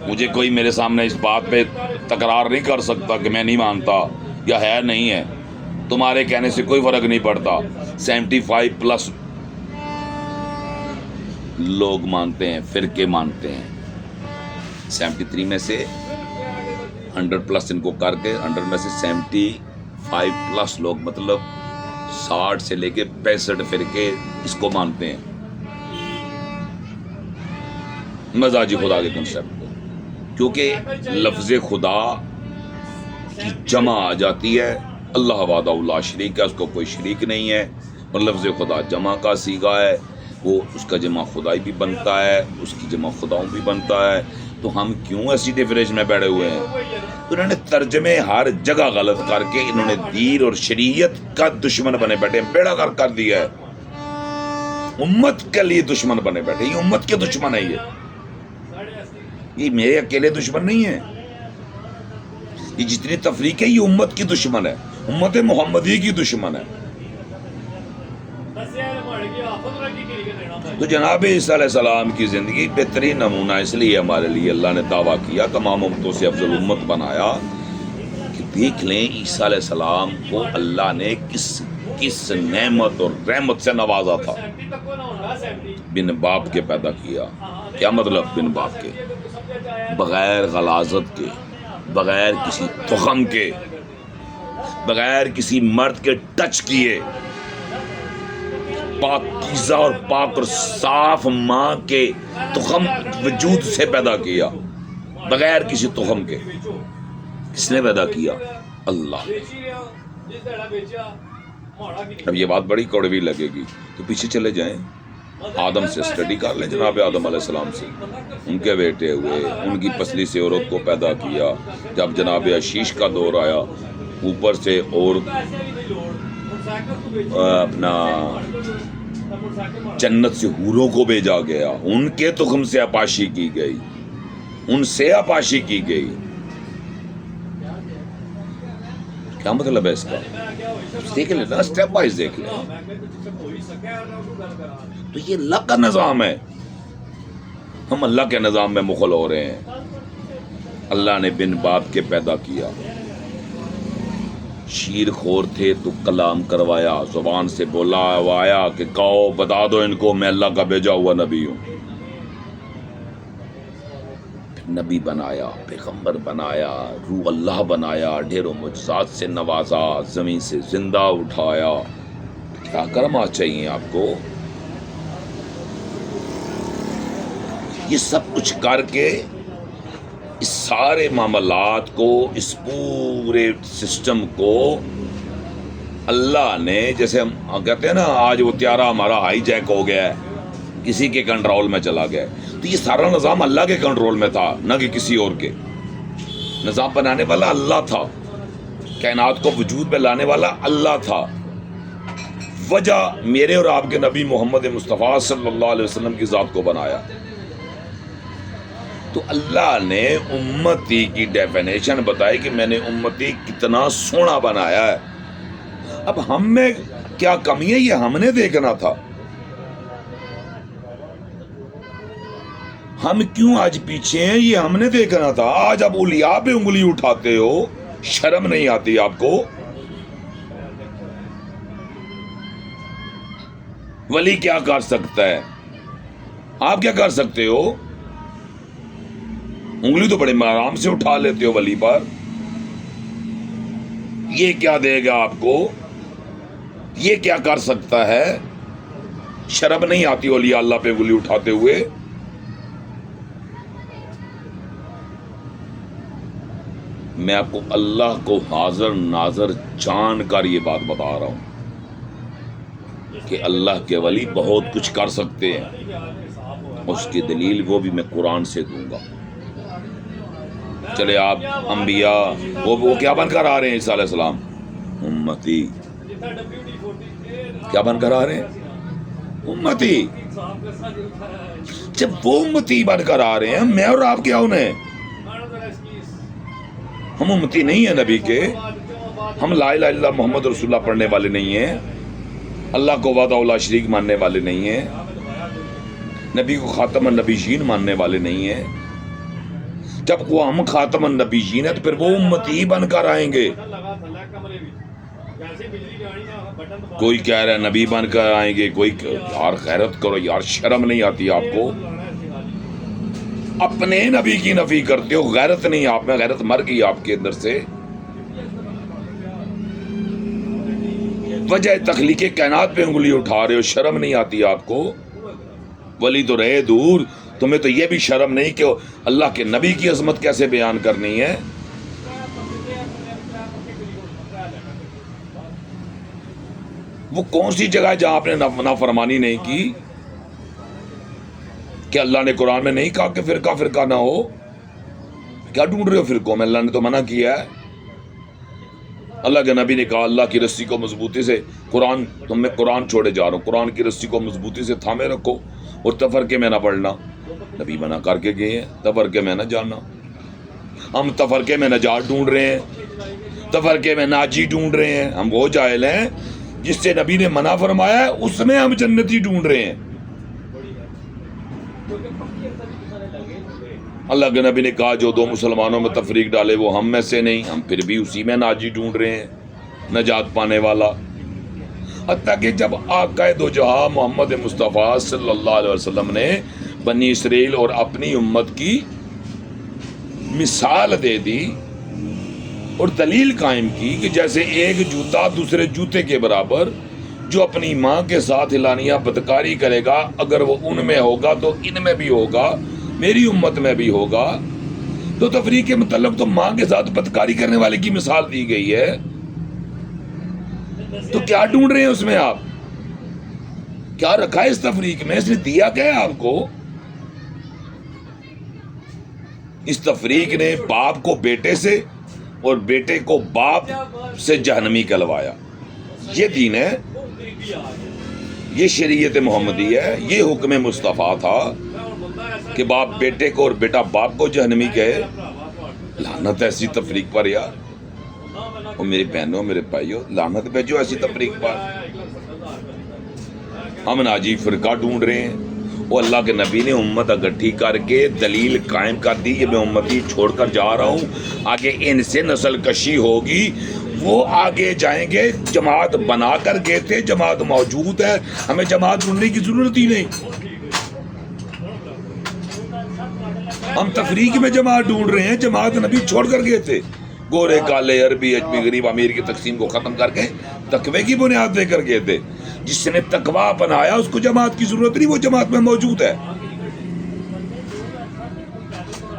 مجھے کوئی میرے سامنے اس بات پہ تکرار نہیں کر سکتا کہ میں نہیں مانتا یا ہے نہیں ہے، تمہارے کہنے سے کوئی فرق نہیں پڑتا۔ 75+ لوگ مانتے ہیں، فرقے مانتے ہیں، 73 میں سے 100+ ان کو کر کے 100 میں سے 75+ لوگ، مطلب 60 سے لے کے 65 فرقے اس کو مانتے ہیں، مزاجی خدا کے کنسپٹ کو، کیونکہ لفظ خدا کی جمع آ جاتی ہے، اللہ وحدہ لا شریک ہے، اس کو کوئی شریک نہیں ہے، اور لفظ خدا جمع کا صیغہ ہے، وہ اس کا جمع خدائی بھی بنتا ہے، اس کی جمع خداؤں بھی بنتا ہے۔ تو ہم کیوں ایسی ڈیفینیشن میں بیٹھے ہوئے ہیں؟ انہوں نے ترجمے ہر جگہ غلط کر کے انہوں نے دین اور شریعت کا دشمن بنے بیٹھے، بیڑا غرق کر دیا ہے، امت کے لیے دشمن بنے بیٹھے، یہ امت کے دشمن ہے، یہ میرے اکیلے دشمن نہیں ہے، یہ جتنی تفریق ہے یہ امت کی دشمن ہے، امت محمدی کی دشمن ہے۔ تو جناب عیسیٰ علیہ السلام کی زندگی بہترین نمونہ اس لیے ہمارے لیے اللہ نے دعویٰ کیا، تمام امتوں سے افضل امت بنایا کہ دیکھ لیں عیسیٰ علیہ السلام کو اللہ نے کس نعمت اور رحمت سے نوازا تھا. بن باپ کے پیدا کیا. کیا مطلب بن باپ کے؟ بغیر غلاظت کے، بغیر کسی تخم کے، بغیر کسی مرد کے ٹچ کیے، پاکیزہ اور پاک اور صاف ماں کے تخم وجود سے پیدا کیا، بغیر کسی تخم کے. کس نے پیدا کیا؟ اللہ. اب یہ بات بڑی کڑوی لگے گی تو پیچھے چلے جائیں، آدم سے اسٹڈی کر لیں. جناب آدم علیہ السلام سے، ان کے بیٹے ہوئے، ان کی پسلی سے عورت کو پیدا کیا. جب جناب عشیش کا دور آیا، اوپر سے عورت اپنا جنت سے حوروں کو بھیجا گیا، ان کے تخم سے آپاشی کی گئی، ان سے آپاشی کی گئی. کیا مطلب ہے اس کا؟ دیکھ لیں نا، اسٹیپ وائز دیکھ لیں. تو یہ اللہ کا نظام ہے، ہم اللہ کے نظام میں مخل ہو رہے ہیں. اللہ نے بن باپ کے پیدا کیا. شیر خور تھے تو کلام کروایا، زبان سے بولا آیا کہ کہو بتا دو ان کو میں اللہ کا بھیجا ہوا نبی ہوں. نبی بنایا، پیغمبر بنایا، روح اللہ بنایا، ڈھیروں معجزات سے نوازا، زمین سے زندہ اٹھایا. کیا کرما چاہیے آپ کو؟ یہ سب کچھ کر کے اس سارے معاملات کو، اس پورے سسٹم کو اللہ نے، جیسے ہم کہتے ہیں نا آج وہ طیارہ ہمارا ہائی جیک ہو گیا ہے، کسی کے کنٹرول میں چلا گیا، تو یہ سارا نظام اللہ کے کنٹرول میں تھا، نہ کہ کسی اور کے. نظام بنانے والا اللہ تھا، کائنات کو وجود میں لانے والا اللہ تھا. وجہ میرے اور آپ کے نبی محمد مصطفیٰ صلی اللہ علیہ وسلم کی ذات کو بنایا. تو اللہ نے امتی کی ڈیفینیشن بتائی کہ میں نے امتی کتنا سونا بنایا ہے. اب ہم میں کیا کمی ہے یہ ہم نے دیکھنا تھا. ہم کیوں آج پیچھے ہیں یہ ہم نے دیکھنا تھا. آج اب اولیاء پہ انگلی اٹھاتے ہو، شرم نہیں آتی آپ کو؟ ولی کیا کر سکتا ہے؟ آپ کیا کر سکتے ہو؟ انگلی تو بڑے آرام سے اٹھا لیتے ہو ولی پر. یہ کیا دے گا آپ کو؟ یہ کیا کر سکتا ہے؟ شرم نہیں آتی اولیاء اللہ پہ انگلی اٹھاتے ہوئے؟ میں آپ کو اللہ کو حاضر ناظر جان کر یہ بات بتا رہا ہوں کہ اللہ کے ولی بہت کچھ کر سکتے ہیں. اس کی دلیل وہ بھی میں قرآن سے دوں گا. چلے آپ انبیاء وہ کیا بن کر آ رہے ہیں؟ عیسیٰ علیہ السلام امتی. کیا بن کر آ رہے ہیں؟ امتی. جب وہ امتی بن کر آ رہے ہیں، میں اور آپ کیا انہیں؟ ہم امتی نہیں ہیں نبی کے. ہم لا الہ الا اللہ محمد رسول اللہ پڑھنے والے نہیں ہیں، اللہ کو وحدہ لا شریک ماننے والے نہیں ہیں، نبی کو خاتم النبیین ماننے والے نہیں ہیں. جب وہ ہم خاتم النبیین ہیں تو پھر وہ امتی بن کر آئیں گے. کوئی کہہ رہا ہے نبی بن کر آئیں گے، کوئی یار غیرت کرو یار، شرم نہیں آتی آپ کو؟ اپنے نبی کی نفی کرتے ہو، غیرت نہیں آپ میں، غیرت مر گئی آپ کے اندر سے. وجہ تخلیق کائنات پہ انگلی اٹھا رہے ہو، شرم نہیں آتی آپ کو؟ ولی تو رہے دور، تمہیں تو یہ بھی شرم نہیں کہ اللہ کے نبی کی عظمت کیسے بیان کرنی ہے. وہ کون سی جگہ ہے جہاں آپ نے نافرمانی نہیں کی؟ کہ اللہ نے قرآن میں نہیں کہا کہ فرقہ نہ ہو؟ کیا ڈھونڈ رہے ہو فرقوں میں؟ اللہ نے تو منع کیا ہے. اللہ کے نبی نے کہا اللہ کی رسی کو مضبوطی سے، تم میں قرآن چھوڑے جا رہا ہوں، قرآن کی رسی کو مضبوطی سے تھامے رکھو اور تفرقے میں نہ پڑھنا. نبی منع کر کے گئے ہیں تفرقے میں نہ جانا. ہم تفرقے میں نجات ڈھونڈ رہے ہیں، تفرقے میں ناجی ڈھونڈ رہے ہیں. ہم وہ جاہل ہیں جس سے نبی نے منع فرمایا ہے اس میں ہم جنتی ڈھونڈ رہے ہیں. اللہ کے نبی نے کہا جو دو مسلمانوں میں تفریق ڈالے وہ ہم میں سے نہیں، ہم پھر بھی اسی میں ناجی ڈھونڈ رہے ہیں، نجات پانے والا۔ حتیٰ کہ جب آقا دو جہاں محمد مصطفیٰ صلی اللہ علیہ وسلم نے بنی اسرائیل اور اپنی امت کی مثال دے دی اور دلیل قائم کی کہ جیسے ایک جوتا دوسرے جوتے کے برابر، جو اپنی ماں کے ساتھ اعلانیہ بدکاری کرے گا اگر وہ ان میں ہوگا تو ان میں بھی ہوگا، میری امت میں بھی ہوگا۔ تو تفریق کے متعلق تو ماں کے ساتھ بدکاری کرنے والے کی مثال دی گئی ہے، تو کیا ڈھونڈ رہے ہیں اس میں؟ آپ کیا رکھا ہے اس تفریق میں؟ اس نے دیا کیا ہے آپ کو؟ اس تفریق نے باپ کو بیٹے سے اور بیٹے کو باپ سے جہنمی کہلوایا۔ یہ دین ہے، یہ شریعت محمدی ہے، یہ حکم مصطفیٰ تھا کہ باپ بیٹے کو اور بیٹا باپ کو جہنمی کہے۔ لعنت ایسی تفریق پر یار، اور میری بہنوں میرے بھائیوں، لعنت بھیجو ایسی تفریق پر۔ ہم ناجی فرقہ ڈھونڈ رہے ہیں، وہ اللہ کے نبی نے امت اکٹھی کر کے دلیل قائم کر دی کہ میں امتی چھوڑ کر جا رہا ہوں، آگے ان سے نسل کشی ہوگی، وہ آگے جائیں گے۔ جماعت بنا کر گئے تھے، جماعت موجود ہے، ہمیں جماعت ڈھونڈنے کی ضرورت ہی نہیں۔ ہم تفریق میں جماعت ڈھونڈ رہے ہیں، جماعت نبی چھوڑ کر گئے تھے۔ گورے کالے عربی اجمی غریب امیر کی تقسیم کو ختم کر کے تقوی کی بنیاد دے کر گئے تھے۔ جس نے تقوی اپنایا اس کو جماعت کی ضرورت نہیں، وہ جماعت میں موجود ہے،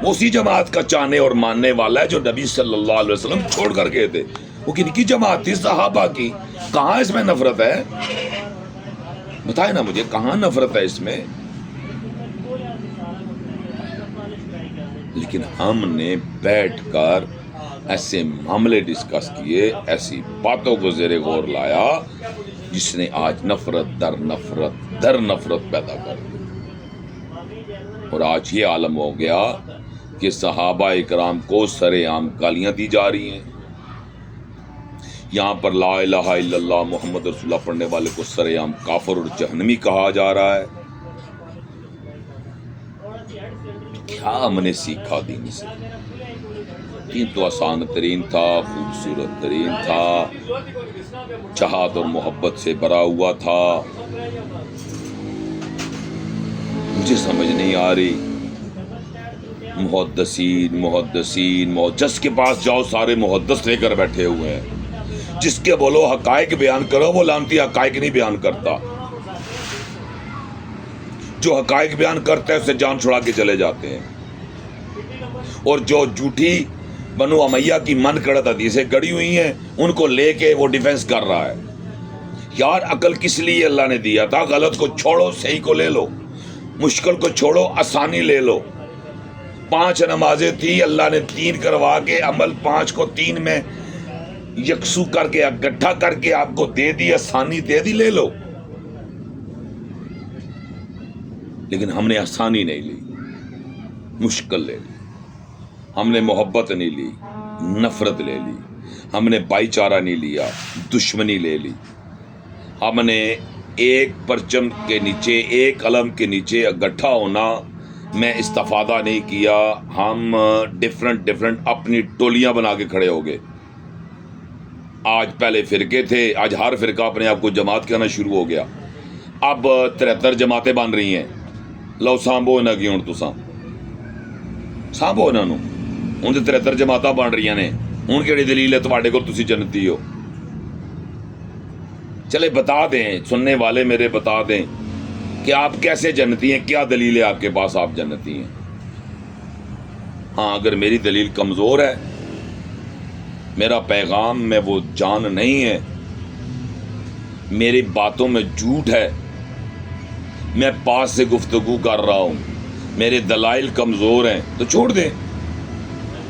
وہ اسی جماعت کا چاہنے اور ماننے والا ہے جو نبی صلی اللہ علیہ وسلم چھوڑ کر گئے تھے۔ وہ کن کی جماعت تھی؟ صحابہ کی۔ کہاں اس میں نفرت ہے؟ بتائے نا مجھے، کہاں نفرت ہے اس میں؟ لیکن ہم نے بیٹھ کر ایسے معاملے ڈسکس کیے، ایسی باتوں کو زیر غور لایا جس نے آج نفرت در نفرت در نفرت پیدا کر دی۔ اور آج یہ عالم ہو گیا کہ صحابہ اکرام کو سر عام گالیاں دی جا رہی ہیں۔ یہاں پر لا الہ الا اللہ محمد رسول اللہ پڑھنے والے کو سر عام کافر اور جہنمی کہا جا رہا ہے۔ کیا ہم نے سیکھا دین سے؟ دین تو آسان ترین تھا، خوبصورت ترین تھا، چاہت اور محبت سے بھرا ہوا تھا۔ مجھے سمجھ نہیں آ رہی، محدثین جس کے پاس جاؤ سارے محدث لے کر بیٹھے ہوئے ہیں، جس کے بولو حقائق بیان کرو وہ لانتی حقائق نہیں بیان کرتا، جو حقائق بیان کرتا ہے اسے جان چھڑا کے چلے جاتے ہیں، اور جو جھوٹی بنو امیہ کی من گڑت حدیثیں گڑی ہوئی ہیں ان کو لے کے وہ ڈیفنس کر رہا ہے۔ یار عقل کس لیے اللہ نے دیا تھا؟ غلط کو چھوڑو، صحیح کو لے لو، مشکل کو چھوڑو، آسانی لے لو۔ 5 نمازیں تھی، اللہ نے 3 کروا کے عمل 5 کو 3 میں یکسو کر کے اکٹھا کر کے آپ کو دے دی، آسانی دے دی، لے لو۔ لیکن ہم نے آسانی نہیں لی، مشکل لے لی، ہم نے محبت نہیں لی، نفرت لے لی، ہم نے بھائی چارہ نہیں لیا، دشمنی لے لی، ہم نے ایک پرچم کے نیچے، ایک علم کے نیچے اکٹھا ہونا میں استفادہ نہیں کیا، ہم ڈفرنٹ اپنی ٹولیاں بنا کے کھڑے ہو گئے۔ آج پہلے فرقے تھے، آج ہر فرقہ اپنے آپ کو جماعت کہنا شروع ہو گیا۔ اب 73 جماعتیں بن رہی ہیں۔ لو سانبو انہاں کی، ہن تساں سانبو انہاں نوں، ہن تے 73 جماعتاں بن رہی نے، ہن کیڑی دلیل ہے تواڈے کول تسی جنتی ہو؟ چلے بتا دیں، سننے والے میرے بتا دیں کہ آپ کیسے جنتی ہیں، کیا دلیل ہے آپ کے پاس آپ جنتی ہیں؟ ہاں اگر میری دلیل کمزور ہے، میرا پیغام میں وہ جان نہیں ہے، میری باتوں میں جھوٹ ہے، میں پاس سے گفتگو کر رہا ہوں، میرے دلائل کمزور ہیں، تو چھوڑ دیں۔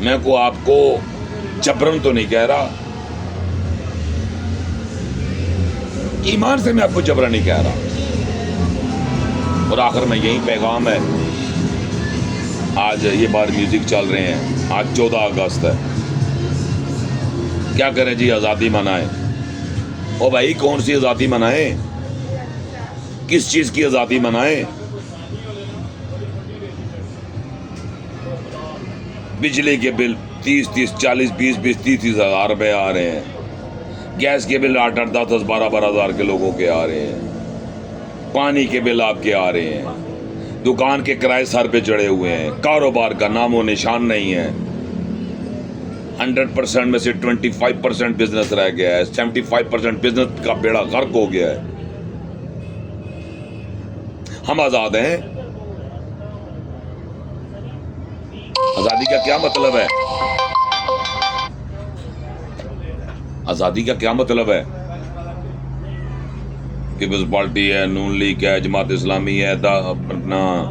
میں کو آپ کو جبرن تو نہیں کہہ رہا، ایمان سے میں آپ کو جبرن نہیں کہہ رہا۔ اور آخر میں یہی پیغام ہے۔ آج یہ بار میوزک چل رہے ہیں، آج 14 اگست ہے، کیا کریں جی؟ آزادی منائیں۔ او بھائی کون سی آزادی منائیں؟ کس چیز کی آزادی منائیں؟ بجلی کے بل 30 40 20 30 ہزار روپے آ رہے ہیں، گیس کے بل 8 10 12 ہزار کے لوگوں کے آ رہے ہیں، پانی کے بل آپ کے آ رہے ہیں، دکان کے کرائے سر پہ چڑھے ہوئے ہیں، کاروبار کا نام و نشان نہیں ہے، 100% میں سے 25% بزنس رہ گیا ہے، 75% بزنس کا بیڑا غرق ہو گیا ہے۔ ہم آزاد ہیں؟ آزادی کا کیا مطلب ہے؟ آزادی کا کیا مطلب ہے؟ پیپلز پارٹی ہے، نون لیگ ہے، جماعت اسلامی ہے، اپنا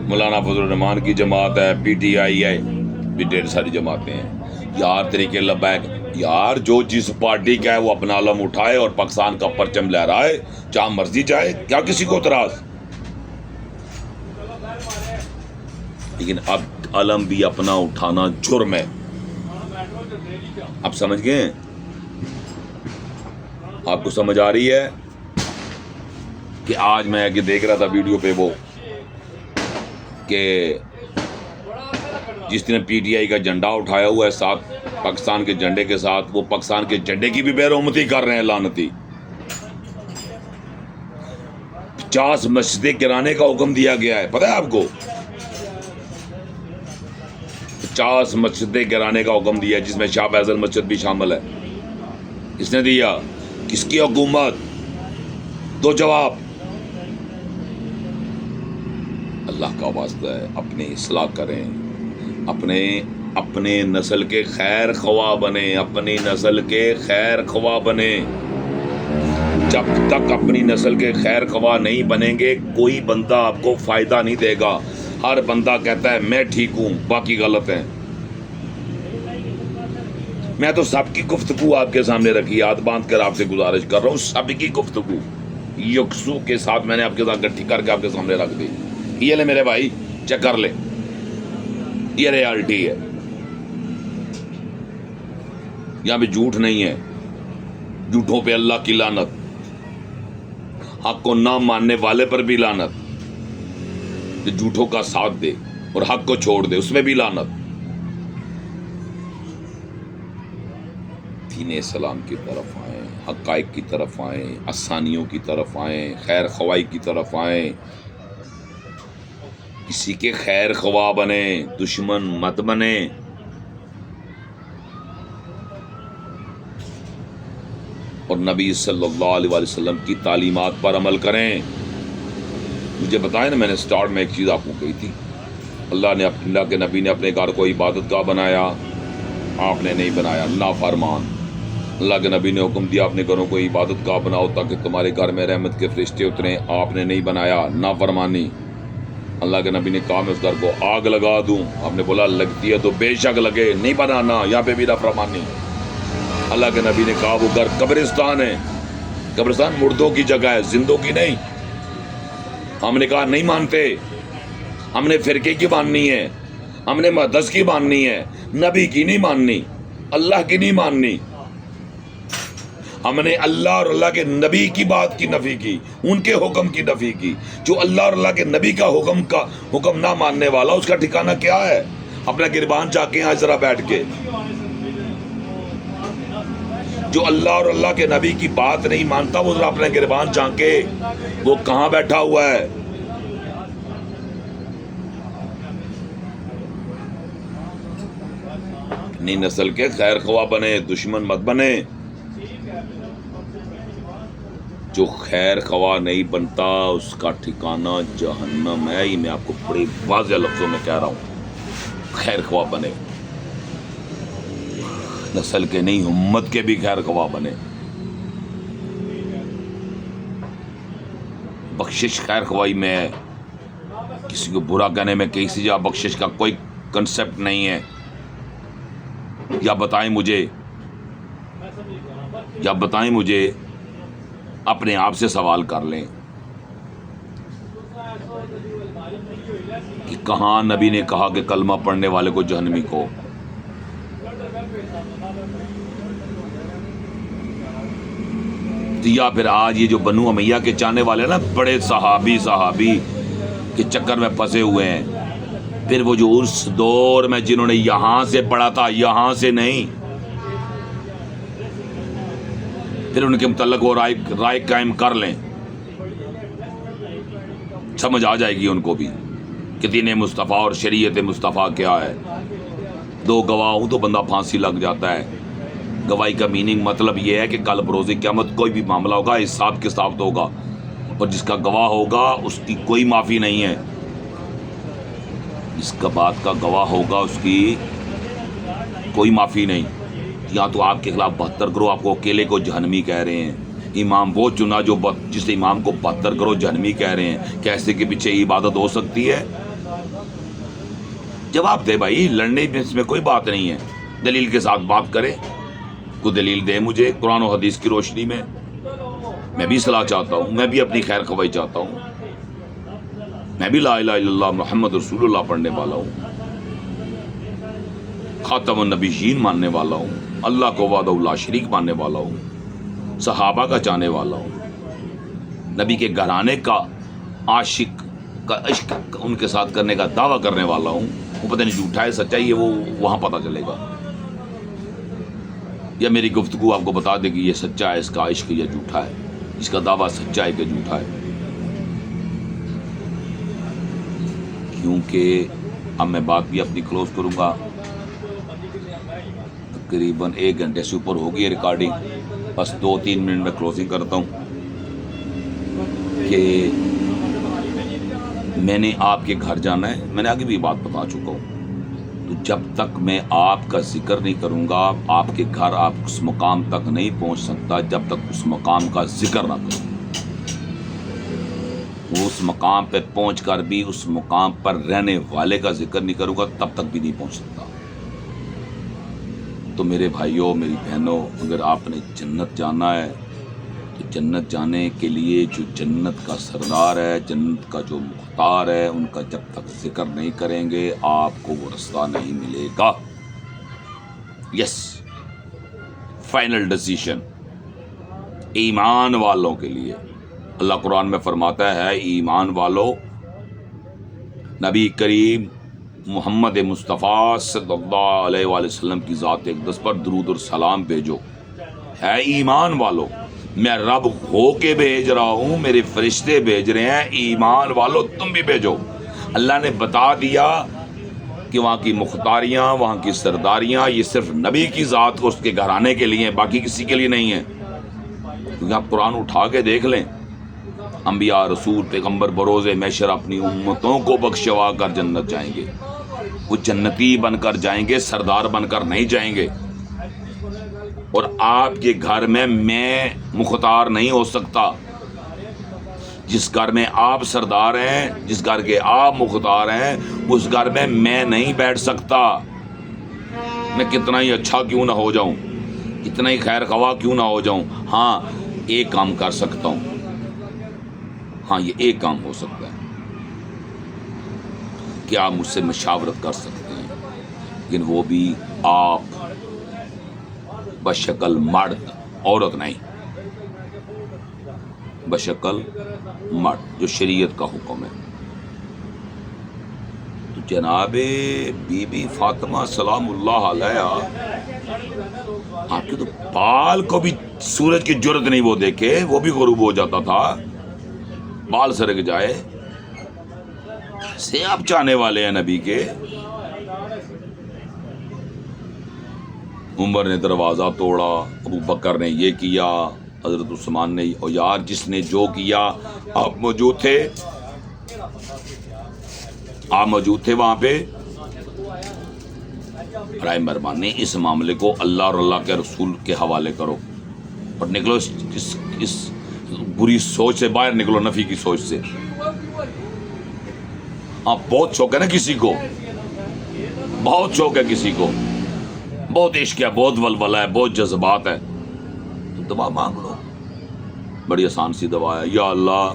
مولانا فضل الرحمان کی جماعت ہے، پی ٹی آئی ہے، بھی ڈھیر ساری جماعتیں ہیں۔ یار طریقے لبیک، یار جو جس پارٹی کا ہے وہ اپنا علم اٹھائے اور پاکستان کا پرچم لہرائے، جہاں مرضی جائے، کیا کسی کو اعتراض؟ لیکن اب علم بھی اپنا اٹھانا جرم ہے۔ اب سمجھ گئے؟ آپ کو سمجھ آ رہی ہے کہ آج میں دیکھ رہا تھا ویڈیو پہ وہ کہ جس نے پی ٹی آئی کا جھنڈا اٹھایا ہوا ہے ساتھ پاکستان کے جھنڈے کے ساتھ، وہ پاکستان کے جھنڈے کی بھی بےرحمتی کر رہے ہیں، لعنتی۔ 50 مسجدیں گرانے کا حکم دیا گیا ہے، پتہ ہے آپ کو؟ 50 مسجدیں گرانے کا حکم دیا ہے، جس میں شاہ فیصل مسجد بھی شامل ہے۔ کس نے دیا؟ کس کی حکومت؟ دو جواب۔ اللہ کا واسطہ ہے، اپنی اصلاح کریں، اپنے نسل کے خیر خواہ بنیں، اپنی نسل کے خیر خواہ بنیں۔ جب تک اپنی نسل کے خیر خواہ نہیں بنیں گے، کوئی بندہ آپ کو فائدہ نہیں دے گا۔ ہر بندہ کہتا ہے میں ٹھیک ہوں، باقی غلط ہیں۔ میں تو سب کی گفتگو آپ کے سامنے رکھی، ہاتھ باندھ کر آپ سے گزارش کر رہا ہوں، سب کی گفتگو یکسو کے ساتھ میں نے آپ کے ساتھ گٹھی کر کے آپ کے سامنے رکھ دی۔ یہ لے میرے بھائی، چیک کر لے، یہ ریالٹی ہے۔ یہاں پہ جھوٹ نہیں ہے، جھوٹوں پہ اللہ کی لعنت، حق کو نہ ماننے والے پر بھی لعنت، جو جھوٹوں کا ساتھ دے اور حق کو چھوڑ دے اس میں بھی لعنت۔ دین اسلام کی طرف آئیں، حقائق کی طرف آئیں، آسانیوں کی طرف آئیں، خیر خواہی کی طرف آئیں، کسی کے خیر خواہ بنیں، دشمن مت بنیں۔ اور نبی صلی اللہ علیہ وسلم کی تعلیمات پر عمل کریں۔ مجھے بتائیں نا، میں نے سٹارٹ میں ایک چیز آپ کو کہی تھی، اللہ کے نبی نے اپنے گھر کو عبادت گاہ بنایا، آپ نے نہیں بنایا، نافرمان۔ اللہ کے نبی نے حکم دیا اپنے گھروں کو عبادت گاہ بناؤ تاکہ تمہارے گھر میں رحمت کے فرشتے اتریں، آپ نے نہیں بنایا، نافرمانی۔ اللہ کے نبی نے کہا میں اس گھر کو آگ لگا دوں، آپ نے بولا لگتی ہے تو بے شک لگے، نہیں بنانا، یہاں پہ بھی نافرمانی۔ اللہ کے نبی نے کہا وہ گھر قبرستان ہے، قبرستان مردوں کی جگہ ہے، زندوں کی نہیں۔ ہم نے کہا نہیں مانتے، ہم نے فرقے کی ماننی ہے، ہم نے محدث کی ماننی ہے، نبی کی نہیں ماننی، اللہ کی نہیں ماننی۔ ہم نے اللہ اور اللہ کے نبی کی بات کی نفی کی، ان کے حکم کی نفی کی۔ جو اللہ اور اللہ کے نبی کا حکم نہ ماننے والا، اس کا ٹھکانہ کیا ہے؟ اپنا گریبان چاک کے آج ذرا بیٹھ کے۔ جو اللہ اور اللہ کے نبی کی بات نہیں مانتا، وہ ذرا اپنے گریبان چانکے، وہ کہاں بیٹھا ہوا ہے؟ اپنی نسل کے خیر خواہ بنے، دشمن مت بنے۔ جو خیر خواہ نہیں بنتا اس کا ٹھکانہ جہنم ہے، یہ میں آپ کو بڑے واضح لفظوں میں کہہ رہا ہوں۔ خیر خواہ بنے، نسل کے نہیں امت کے بھی خیر خواہ بنے۔ بخشش خیر خواہی میں ہے، کسی کو برا کہنے میں کسی جگہ بخشش کا کوئی کنسپٹ نہیں ہے۔ یا بتائیں مجھے اپنے آپ سے سوال کر لیں کہ کہاں نبی نے کہا کہ کلمہ پڑھنے والے کو جہنمی کو؟ یا پھر آج یہ جو بنو امیہ کے چاہنے والے نا، بڑے صحابی کے چکر میں پھنسے ہوئے ہیں، پھر وہ جو اس دور میں جنہوں نے یہاں سے پڑھا تھا، یہاں سے نہیں، پھر ان کے متعلق وہ رائے قائم کر لیں، سمجھ آ جائے گی ان کو بھی کہ دین مصطفیٰ اور شریعت مصطفیٰ کیا ہے۔ دو گواہ ہوں تو بندہ پھانسی لگ جاتا ہے۔ گواہی کا میننگ مطلب یہ ہے کہ کل بروز قیامت کوئی بھی معاملہ ہوگا، حساب کتاب تو ہوگا، اور جس کا گواہ ہوگا اس کی کوئی معافی نہیں ہے، جس کا بات کا گواہ ہوگا اس کی کوئی معافی نہیں۔ یا تو آپ کے خلاف 72 کرو، آپ کو اکیلے کو جہنمی کہہ رہے ہیں۔ امام وہ چنا جو جس امام کو 72 کرو جہنمی کہہ رہے ہیں، کیسے کے پیچھے عبادت ہو سکتی ہے؟ جواب دے بھائی، لڑنے میں اس میں کوئی بات نہیں ہے، دلیل کے ساتھ بات کرے، کوئی دلیل دے مجھے قرآن و حدیث کی روشنی میں۔ میں بھی صلاح چاہتا ہوں، میں بھی اپنی خیر خواہی چاہتا ہوں، میں بھی لا الہ الا اللہ محمد رسول اللہ پڑھنے والا ہوں، خاتم النبیین ماننے والا ہوں، اللہ کو وحدہ لا شریک ماننے والا ہوں، صحابہ کا چاہنے والا ہوں، نبی کے گھرانے کا عاشق کا عشق ان کے ساتھ کرنے کا دعویٰ کرنے والا ہوں۔ وہ پتہ نہیں جھوٹا ہے سچا ہے، یہ وہ وہاں پتہ چلے گا، یا میری گفتگو آپ کو بتا دے گی یہ سچا ہے اس کا عشق یا جھوٹا ہے، اس کا دعویٰ سچا ہے کہ جھوٹا ہے۔ کیونکہ اب میں بات بھی اپنی کلوز کروں گا، تقریباً 1 گھنٹے سے اوپر ہوگی ریکارڈنگ، بس 2-3 منٹ میں کلوزنگ کرتا ہوں کہ میں نے آپ کے گھر جانا ہے۔ میں نے آگے بھی بات بتا چکا ہوں، تو جب تک میں آپ کا ذکر نہیں کروں گا، آپ کے گھر آپ اس مقام تک نہیں پہنچ سکتا جب تک اس مقام کا ذکر نہ کروں۔ اس مقام پہ پہنچ کر بھی اس مقام پر رہنے والے کا ذکر نہیں کروں گا، تب تک بھی نہیں پہنچ سکتا۔ تو میرے بھائیوں، میری بہنوں، اگر آپ نے جنت جانا ہے تو جنت جانے کے لیے جو جنت کا سردار ہے، جنت کا جو مختار ہے، ان کا جب تک ذکر نہیں کریں گے آپ کو وہ رستہ نہیں ملے گا۔ یس، فائنل ڈیسیشن ایمان والوں کے لیے۔ اللہ قرآن میں فرماتا ہے، ایمان والو نبی کریم محمد مصطفیٰ صلی اللہ علیہ وآلہ وسلم کی ذات اقدس پر درود اور سلام بھیجو۔ ہے ایمان والو، میں رب ہو کے بھیج رہا ہوں، میرے فرشتے بھیج رہے ہیں، ایمان والو تم بھی بھیجو۔ اللہ نے بتا دیا کہ وہاں کی مختاریاں، وہاں کی سرداریاں یہ صرف نبی کی ذات کو، اس کے گھرانے کے لیے ہیں، باقی کسی کے لیے نہیں ہے۔ کیونکہ آپ قرآن اٹھا کے دیکھ لیں، انبیاء، رسول، پیغمبر بروز محشر اپنی امتوں کو بخشوا کر جنت جائیں گے۔ وہ جنتی بن کر جائیں گے، سردار بن کر نہیں جائیں گے۔ اور آپ کے گھر میں مختار نہیں ہو سکتا۔ جس گھر میں آپ سردار ہیں، جس گھر کے آپ مختار ہیں، اس گھر میں میں نہیں بیٹھ سکتا۔ میں کتنا ہی اچھا کیوں نہ ہو جاؤں، کتنا ہی خیر خواہ کیوں نہ ہو جاؤں، ہاں ایک کام کر سکتا ہوں، ہاں یہ ایک کام ہو سکتا ہے کہ آپ مجھ سے مشاورت کر سکتے ہیں، لیکن وہ بھی آپ بشکل مرد، عورت نہیں، بشکل مرد، جو شریعت کا حکم ہے۔ تو جناب بی بی فاطمہ سلام اللہ علیہ، آپ کے تو بال کو بھی سورج کی جرت نہیں وہ دیکھے، وہ بھی غروب ہو جاتا تھا، بال سرک جائے، سے آپ چاہنے والے ہیں نبی کے۔ عمر نے دروازہ توڑا، ابو بکر نے یہ کیا، حضرت عثمان نے، اور یار جس نے جو کیا، آپ موجود تھے، آپ موجود تھے وہاں پہ۔ برائے مہربانی اس معاملے کو اللہ اور اللہ کے رسول کے حوالے کرو، اور نکلو اس بری سوچ سے باہر نکلو، نفی کی سوچ سے۔ آپ بہت شوق ہے نا کسی کو، بہت شوق ہے کسی کو، بہت عشق ہے، بہت ولولہ ہے، بہت جذبات ہے، تو دعا مانگ لو، بڑی آسان سی دعا ہے۔ یا اللہ،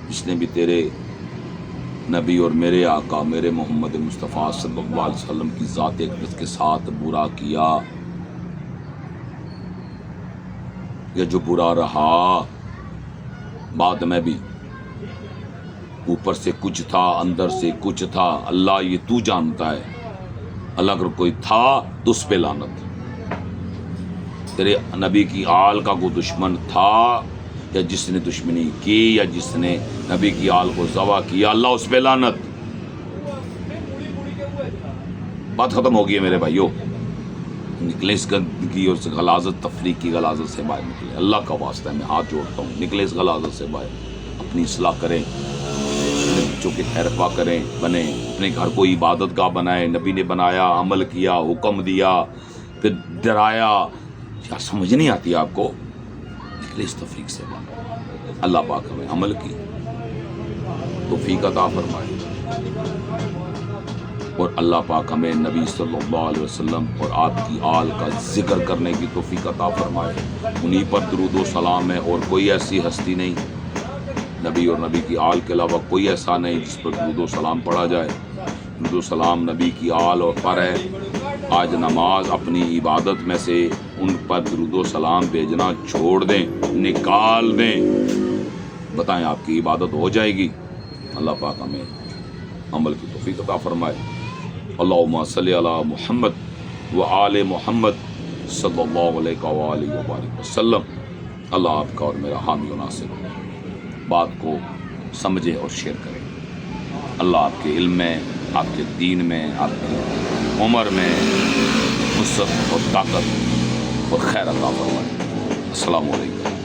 جس نے بھی تیرے نبی اور میرے آقا میرے محمد مصطفیٰ صلی اللہ علیہ وسلم کی ذات اقدس کے ساتھ برا کیا، یا جو برا رہا بعد میں بھی، اوپر سے کچھ تھا، اندر سے کچھ تھا، اللہ یہ تو جانتا ہے۔ اللہ اگر کوئی تھا تو اس پہ لعنت۔ تیرے نبی کی آل کا کوئی دشمن تھا یا جس نے دشمنی کی یا جس نے نبی کی آل کو ذبح کیا، اللہ اس پہ لعنت۔ بات ختم ہو گئی ہے میرے بھائیوں، نکلے اس گندگی اور اس غلاظت، تفریق کی غلاظت سے باہر نکلے، اللہ کا واسطہ ہے، میں ہاتھ جوڑتا ہوں، نکلے اس غلاظت سے باہر، اپنی اصلاح کریں، اپنے بچوں کی خیر خواہ کریں، بنیں، اپنے گھر کو عبادت گاہ بنائیں، نبی نے بنایا، عمل کیا، حکم دیا، پھر ڈرایا، کیا سمجھ نہیں آتی آپ کو؟ نکلے اس تفریق سے باہر، اللہ پاک ہمیں عمل کی توفیق عطا فرمائے، اور اللہ پاک ہمیں نبی صلی اللہ علیہ وسلم اور آپ کی آل کا ذکر کرنے کی توفیق عطا فرمائے۔ انہی پر درود و سلام ہے، اور کوئی ایسی ہستی نہیں نبی اور نبی کی آل کے علاوہ کوئی ایسا نہیں جس پر درود و سلام پڑھا جائے۔ درود و سلام نبی کی آل اور پر ہے۔ آج نماز اپنی عبادت میں سے ان پر درود و سلام بھیجنا چھوڑ دیں، نکال دیں، بتائیں آپ کی عبادت ہو جائے گی؟ اللہ پاک ہمیں عمل کی توفیق عطا فرمائے۔ اللہم صلی علی محمد و آل محمد صلی اللہ علیہ وآلہ وبارک وسلم۔ اللہ آپ کا اور میرا حامی و ناصر ہو، بات کو سمجھے اور شیئر کریں۔ اللہ آپ کے علم میں، آپ کے دین میں، آپ کی عمر میں وسعت اور طاقت اور خیر عطا فرمائے۔ السلام علیکم۔